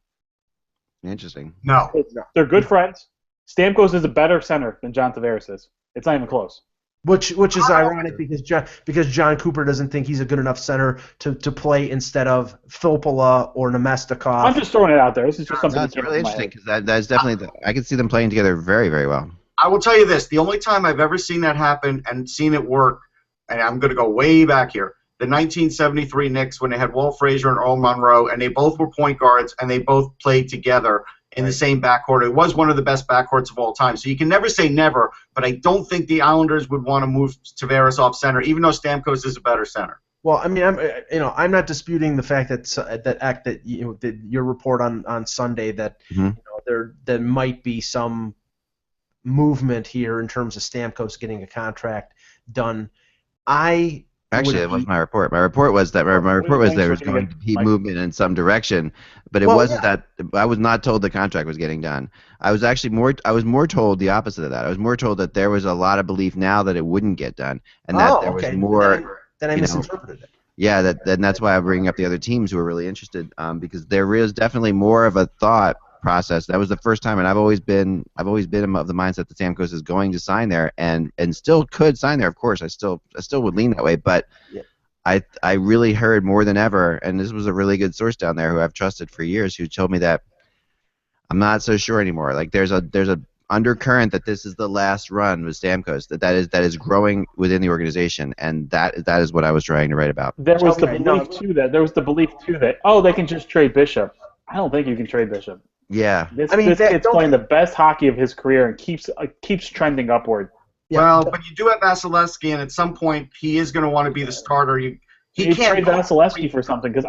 Interesting. No. They're good friends. Stamkos is a better center than John Tavares is. It's not even close. Which is ironic because John Cooper doesn't think he's a good enough center to play instead of Filppula or Nemestikov. I'm just throwing it out there. This is just something that's really interesting because that's definitely I can see them playing together very, very well. I will tell you this: the only time I've ever seen that happen and seen it work, and I'm going to go way back here, the 1973 Knicks when they had Walt Frazier and Earl Monroe, and they both were point guards, and they both played together in the same backcourt. It was one of the best backcourts of all time. So you can never say never, but I don't think the Islanders would want to move Tavares off center, even though Stamkos is a better center. Well, I mean, I'm not disputing the fact that your report on Sunday that there might be some movement here in terms of Stamkos getting a contract done. Actually, it was my report. My report was that there was going to be movement in some direction, but it wasn't that. I was not told the contract was getting done. I was more told the opposite of that. I was more told that there was a lot of belief now that it wouldn't get done, and that there was more. Then I misinterpreted it. Yeah, that's why I'm bringing up the other teams who are really interested, because there is definitely more of a thought process. That was the first time, and I've always been of the mindset that Stamkos is going to sign there, and still could sign there. Of course, I still would lean that way, but I really heard more than ever, and this was a really good source down there who I've trusted for years, who told me that I'm not so sure anymore. Like there's a undercurrent that this is the last run with Stamkos, that is growing within the organization, and that is what I was trying to write about. There was the belief too that they can just trade Bishop. I don't think you can trade Bishop. Yeah, this kid's playing the best hockey of his career and keeps trending upward. Yeah. Well, but you do have Vasilevsky, and at some point he is going to want to be the starter. He can't trade Vasilevsky for something, because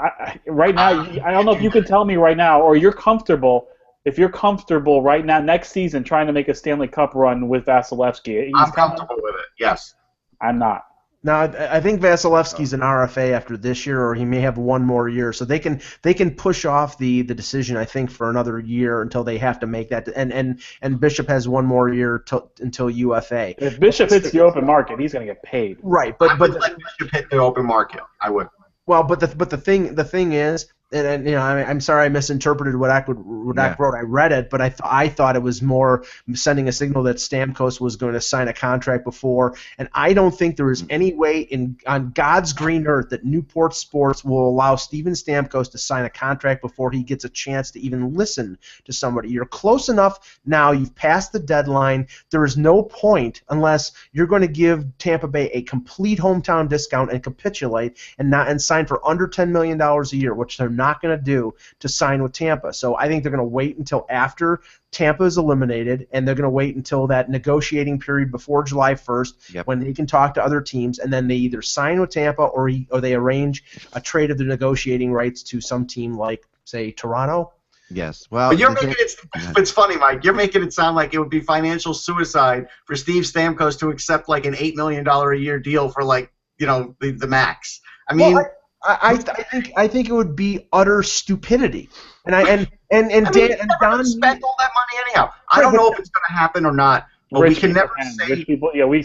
right now I don't know if you can tell me right now, or you're comfortable if you're comfortable right now, next season, trying to make a Stanley Cup run with Vasilevsky, I'm comfortable with it. Yes. I'm not. Now, I think Vasilevsky's an RFA after this year, or he may have one more year, so they can push off the decision, I think, for another year until they have to make that. And Bishop has one more year until UFA. If Bishop hits the open market, he's going to get paid. Right, I would let Bishop hit the open market. I would. Well, but the thing is, and I'm sorry I misinterpreted what Ack wrote. I read it, but I thought it was more sending a signal that Stamkos was going to sign a contract before, and I don't think there is any way on God's green earth that Newport Sports will allow Steven Stamkos to sign a contract before he gets a chance to even listen to somebody. You're close enough now. You've passed the deadline. There is no point unless you're going to give Tampa Bay a complete hometown discount and capitulate and sign for under $10 million a year, which they're not going to do to sign with Tampa. So I think they're going to wait until after Tampa is eliminated, and they're going to wait until that negotiating period before July 1st when they can talk to other teams, and then they either sign with Tampa or they arrange a trade of the negotiating rights to some team like, say, Toronto. Yes. Well, but you're making it's funny, Mike. You're making it sound like it would be financial suicide for Steve Stamkos to accept like an $8 million a year deal for the max. I mean. Well, I think it would be utter stupidity, and Dan and Don spent all that money anyhow. I don't know if it's going to happen or not. But we can never say. Rich people, we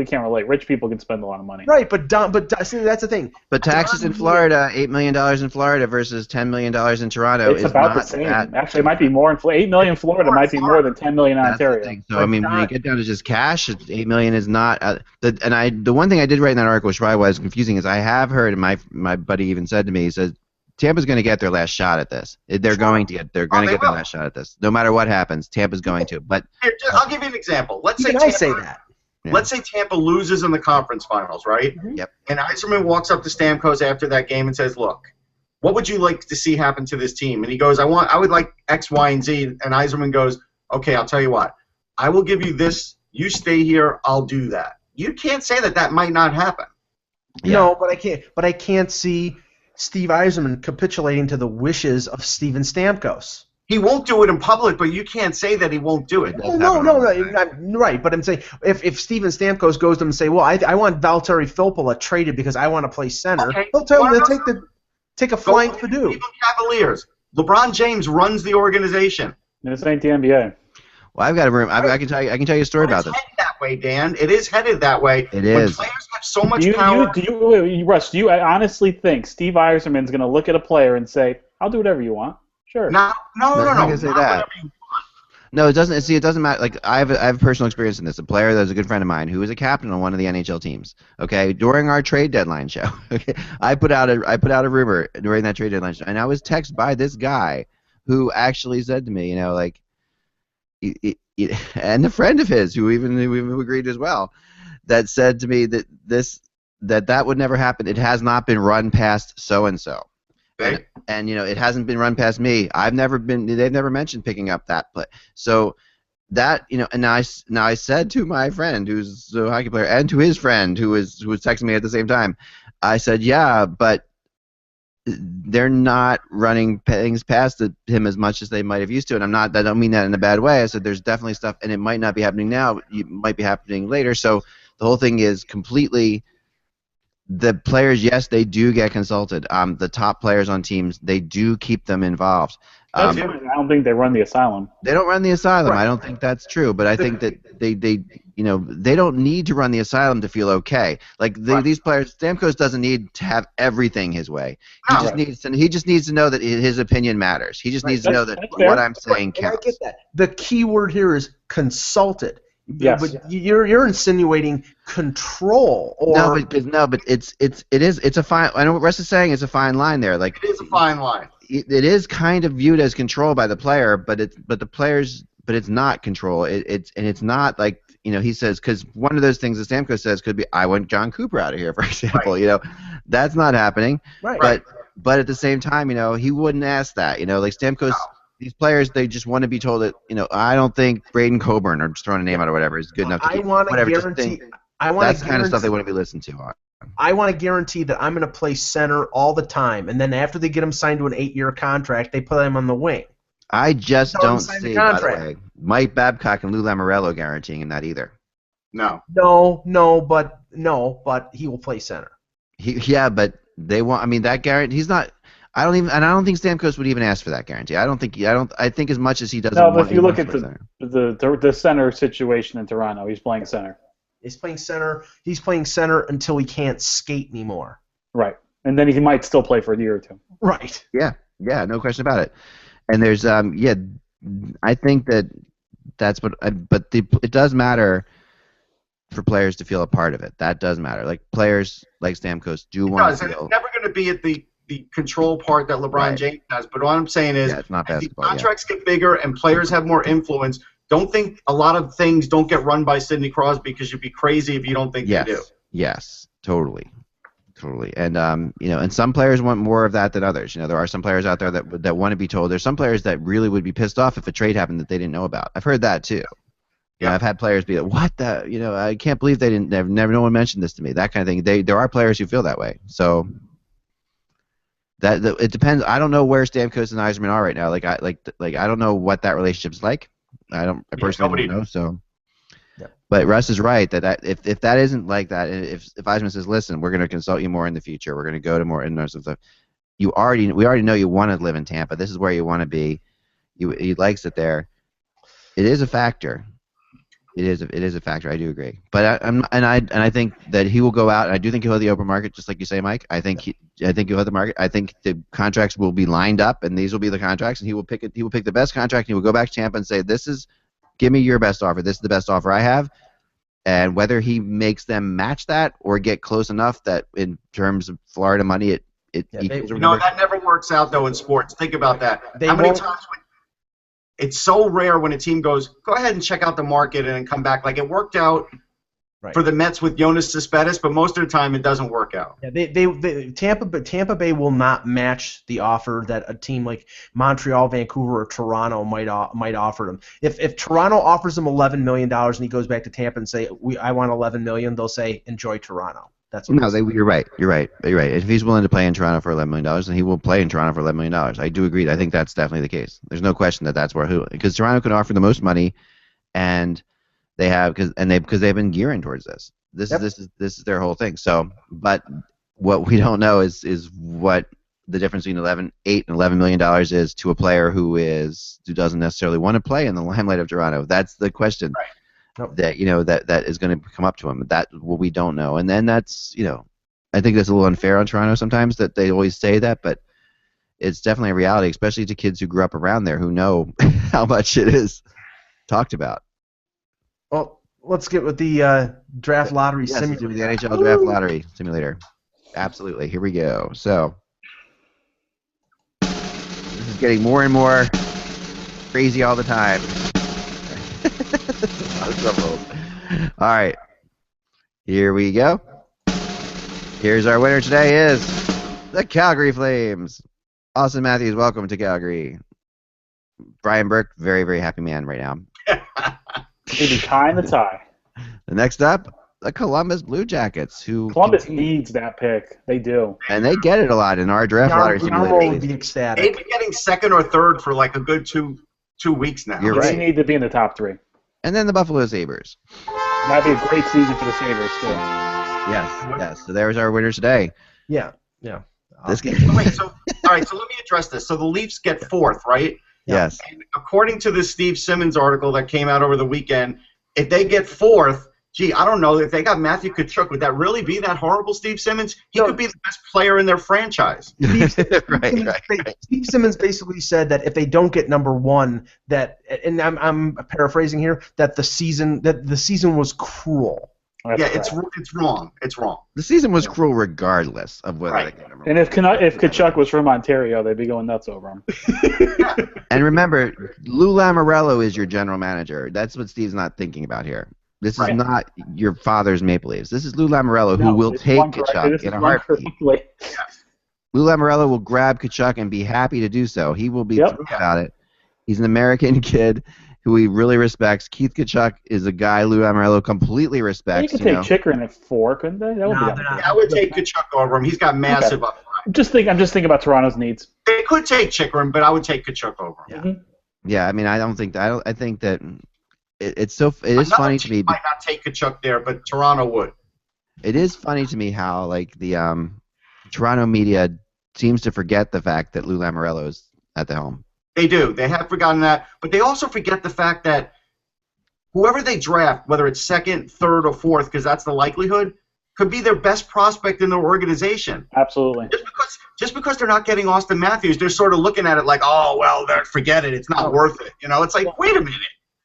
can't relate. Rich people can spend a lot of money. Right, but see, that's the thing. But taxes in Florida, $8 million in Florida versus $10 million in Toronto is about the same. Actually, it might be more. $8 million in Florida might be more than $10 million in Ontario. So I mean, when you get down to just cash, $8 million is not. The one thing I did write in that article, which probably was confusing, is I have heard, and my buddy even said to me, he says, Tampa's going to get their last shot at this. They're going to get their last shot at this. No matter what happens, Tampa's going to. But I'll give you an example. Let's say Tampa loses in the conference finals, right? Mm-hmm. Yep. And Yzerman walks up to Stamkos after that game and says, "Look, what would you like to see happen to this team?" And he goes, I would like X, Y, and Z." And Yzerman goes, "Okay, I'll tell you what. I will give you this. You stay here. I'll do that." You can't say that might not happen. Yeah. No, but I can't see Steve Yzerman capitulating to the wishes of Steven Stamkos. He won't do it in public, but you can't say that he won't do it. No, right. But I'm saying if Steven Stamkos goes to him and say, "Well, I want Valtteri Filppula traded because I want to play center," he'll tell him to take a flying Purdue. Cleveland Cavaliers. LeBron James runs the organization. This ain't the NBA. Well, I've got a room. I can tell you a story about this. It's headed that way, Dan. It is headed that way. It is. When players have so much power. Russ, do you honestly think Steve Yzerman's going to look at a player and say, "I'll do whatever you want"? Sure. No. No, it doesn't. See, it doesn't matter. Like I have personal experience in this. A player that was a good friend of mine who was a captain on one of the NHL teams. Okay, during our trade deadline show. Okay, I put out a rumor during that trade deadline show, and I was texted by this guy who actually said to me, and a friend of his who agreed as well, that said to me that would never happen. It has not been run past so and so. Okay. And it hasn't been run past me. They've never mentioned picking up that play. So that and now I said to my friend who's a hockey player and to his friend who was texting me at the same time, I said, yeah, but they're not running things past him as much as they might have used to, and I don't mean that in a bad way. I said there's definitely stuff, and it might not be happening now. It might be happening later. So the whole thing is completely. The players, yes, they do get consulted. The top players on teams, they do keep them involved. I don't think they run the asylum. They don't run the asylum. Right. I don't think that's true, but I think that they don't need to run the asylum to feel okay. Like these players, Stamkos doesn't need to have everything his way. He just needs to know that his opinion matters. He just needs to know that what I'm saying counts. I get that. The key word here is consulted. Yes. But you're insinuating control or but it's a fine. I know what Russ is saying. It's a fine line there. Like it is a fine line. It is kind of viewed as control by the player, but it's not control. It's not like he says, because one of those things that Stamkos says could be, I want John Cooper out of here, for example. Right. That's not happening. Right. But at the same time, he wouldn't ask that. Like Stamkos. No. These players, they just want to be told that, I don't think Braden Coburn, or just throwing a name out or whatever, is good enough to keep whatever. That's the kind of stuff they want to be listened to on. I want to guarantee that I'm going to play center all the time, and then after they get him signed to an 8-year contract, they put him on the wing. I just Tell him don't to sign the see, by the contract. way, Mike Babcock and Lou Lamoriello guaranteeing him that either. No. No, but he will play center. But they want. I mean, that guarantee. He's not. I don't think Stamkos would even ask for that guarantee. I think as much as he doesn't No, but want. if you look at center. the center situation in Toronto, he's playing center. He's playing center. He's playing center until he can't skate anymore. Right, and then he might still play for a year or two. Right. Yeah, no question about it. And there's I think that's what. But it does matter for players to feel a part of it. That does matter. Like players like Stamkos do want to feel. It's never going to be at the control part that LeBron James has. But what I'm saying is, it's not as the basketball, contracts get bigger and players have more influence, don't think a lot of things don't get run by Sidney Crosby, because you'd be crazy if you don't think they do. Yes, totally. And and some players want more of that than others. There are some players out there that want to be told. There's some players that really would be pissed off if a trade happened that they didn't know about. I've heard that too. Yeah, I've had players be like, "What the? I can't believe they didn't. No one mentioned this to me." That kind of thing. There are players who feel that way. So that it depends. I don't know where Stamkos and Yzerman are right now. I don't know what that relationship's like. I personally don't know. So, but Russ is right that if that isn't like that, if Yzerman says, "Listen, we're going to consult you more in the future. We're going to go to more in stuff." We already know you want to live in Tampa. This is where you want to be. He likes it there. It is a factor. It is a factor. I do agree, but I think that he will go out, and I do think he'll have the open market, just like you say, Mike. I think he'll have the market. I think the contracts will be lined up, and these will be the contracts, and he will pick it. He will pick the best contract, and he will go back to Tampa and say, give me your best offer. This is the best offer I have, and whether he makes them match that or get close enough that in terms of Florida money, it equals. That never works out though in sports. Think about that. How many times? It's so rare when a team goes, go ahead and check out the market and then come back. Like it worked out for the Mets with Yoenis Cespedes, but most of the time it doesn't work out. Yeah, Tampa Bay will not match the offer that a team like Montreal, Vancouver, or Toronto might offer them. If Toronto offers him $11 million and he goes back to Tampa and say, I want $11 million, they'll say, enjoy Toronto. You're right. If he's willing to play in Toronto for $11 million, then he will play in Toronto for $11 million. I do agree. I think that's definitely the case. There's no question that's because Toronto can offer the most money, and because they've been gearing towards this. This is their whole thing. So, but what we don't know is what the difference between $8 and $11 million is to a player who doesn't necessarily want to play in the limelight of Toronto. That's the question. Right. That is going to come up to him. That's what we don't know, and then that's I think that's a little unfair on Toronto sometimes that they always say that, but it's definitely a reality, especially to kids who grew up around there who know how much it is talked about. Well, let's get with the draft lottery simulator. The NHL draft lottery simulator. Absolutely. Here we go. So this is getting more and more crazy all the time. All right, here we go. Here's our winner today is the Calgary Flames. Austin Matthews, welcome to Calgary. Brian Burke, very, very happy man right now. Maybe tying the tie. The next up, the Columbus Blue Jackets. Columbus needs that pick. They do. And they get it a lot in our draft lottery simulator. Would be ecstatic. They've been getting second or third for like a good two weeks now. You're right. They need to be in the top 3. And then the Buffalo Sabres. That'd be a great season for the Sabres, too. Yes. So there's our winner today. Yeah. This game. All right, so let me address this. So the Leafs get 4th, right? Yes. And according to the Steve Simmons article that came out over the weekend, if they get 4th, I don't know, if they got Matthew Tkachuk, would that really be that horrible, Steve Simmons? He could be the best player in their franchise. Right. Steve Simmons basically said that if they don't get number 1, and I'm paraphrasing here, that the season was cruel. It's wrong. It's wrong. The season was cruel regardless of whether they got number 1. And if Tkachuk was from Ontario, they'd be going nuts over him. And remember, Lou Lamoriello is your general manager. That's what Steve's not thinking about here. This is not your father's Maple Leafs. This is Lou Lamoriello who will take Tkachuk in a heartbeat. Lou Lamoriello will grab Tkachuk and be happy to do so. He will be thrilled about it. He's an American kid who he really respects. Keith Tkachuk is a guy Lou Lamoriello completely respects. They could take Chikrin at 4, couldn't they? That would be I would take Tkachuk over him. He's got massive upside. I'm just thinking about Toronto's needs. They could take Chikrin, but I would take Tkachuk over him. Yeah. Yeah, I mean, I think that it is Another funny to team me. might not take Kachuk there, but Toronto would. It is funny to me how like the Toronto media seems to forget the fact that Lou Lamoriello is at the helm. They do. They have forgotten that, but they also forget the fact that whoever they draft, whether it's second, third, or fourth, because that's the likelihood, could be their best prospect in their organization. Absolutely. Just because they're not getting Austin Matthews, they're sort of looking at it like, oh well, forget it. It's not worth it. It's like, wait a minute.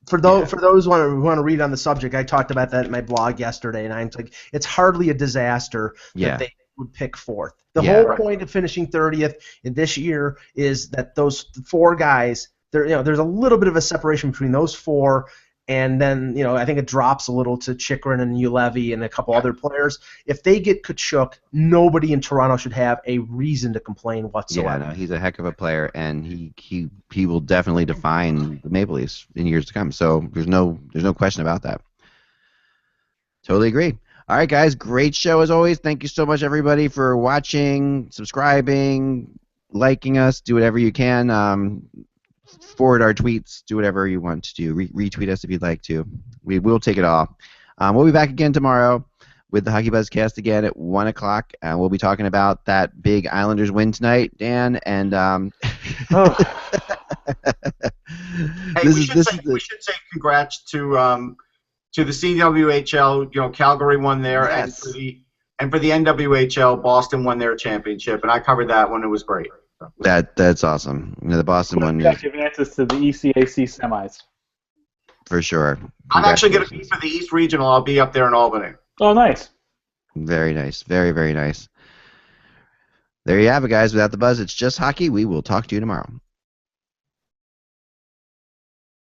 For those who want to read on the subject, I talked about that in my blog yesterday, and I'm like, it's hardly a disaster that they would pick fourth. The whole point of finishing 30th in this year is that those four guys, there's a little bit of a separation between those four, and then I think it drops a little to Chychrun and Ulevi and a couple other players. If they get Kachuk, nobody in Toronto should have a reason to complain whatsoever. Yeah, no, he's a heck of a player, and he will definitely define the Maple Leafs in years to come. So there's no question about that. Totally agree. All right, guys, great show as always. Thank you so much, everybody, for watching, subscribing, liking us. Do whatever you can. Forward our tweets. Do whatever you want to do. Retweet us if you'd like to. We will take it all. We'll be back again tomorrow with the HockeyBuzzCast again at 1 o'clock. We'll be talking about that big Islanders win tonight, Dan. And Hey, we should say congrats to the CWHL. Calgary won there, and for the NWHL, Boston won their championship, and I covered that one. It was great. That's awesome. The Boston one. Giving access to the ECAC semis. For sure. I'm actually going to be for the East Regional. I'll be up there in Albany. Oh, nice. Very nice. Very, very nice. There you have it, guys. Without the buzz, it's just hockey. We will talk to you tomorrow.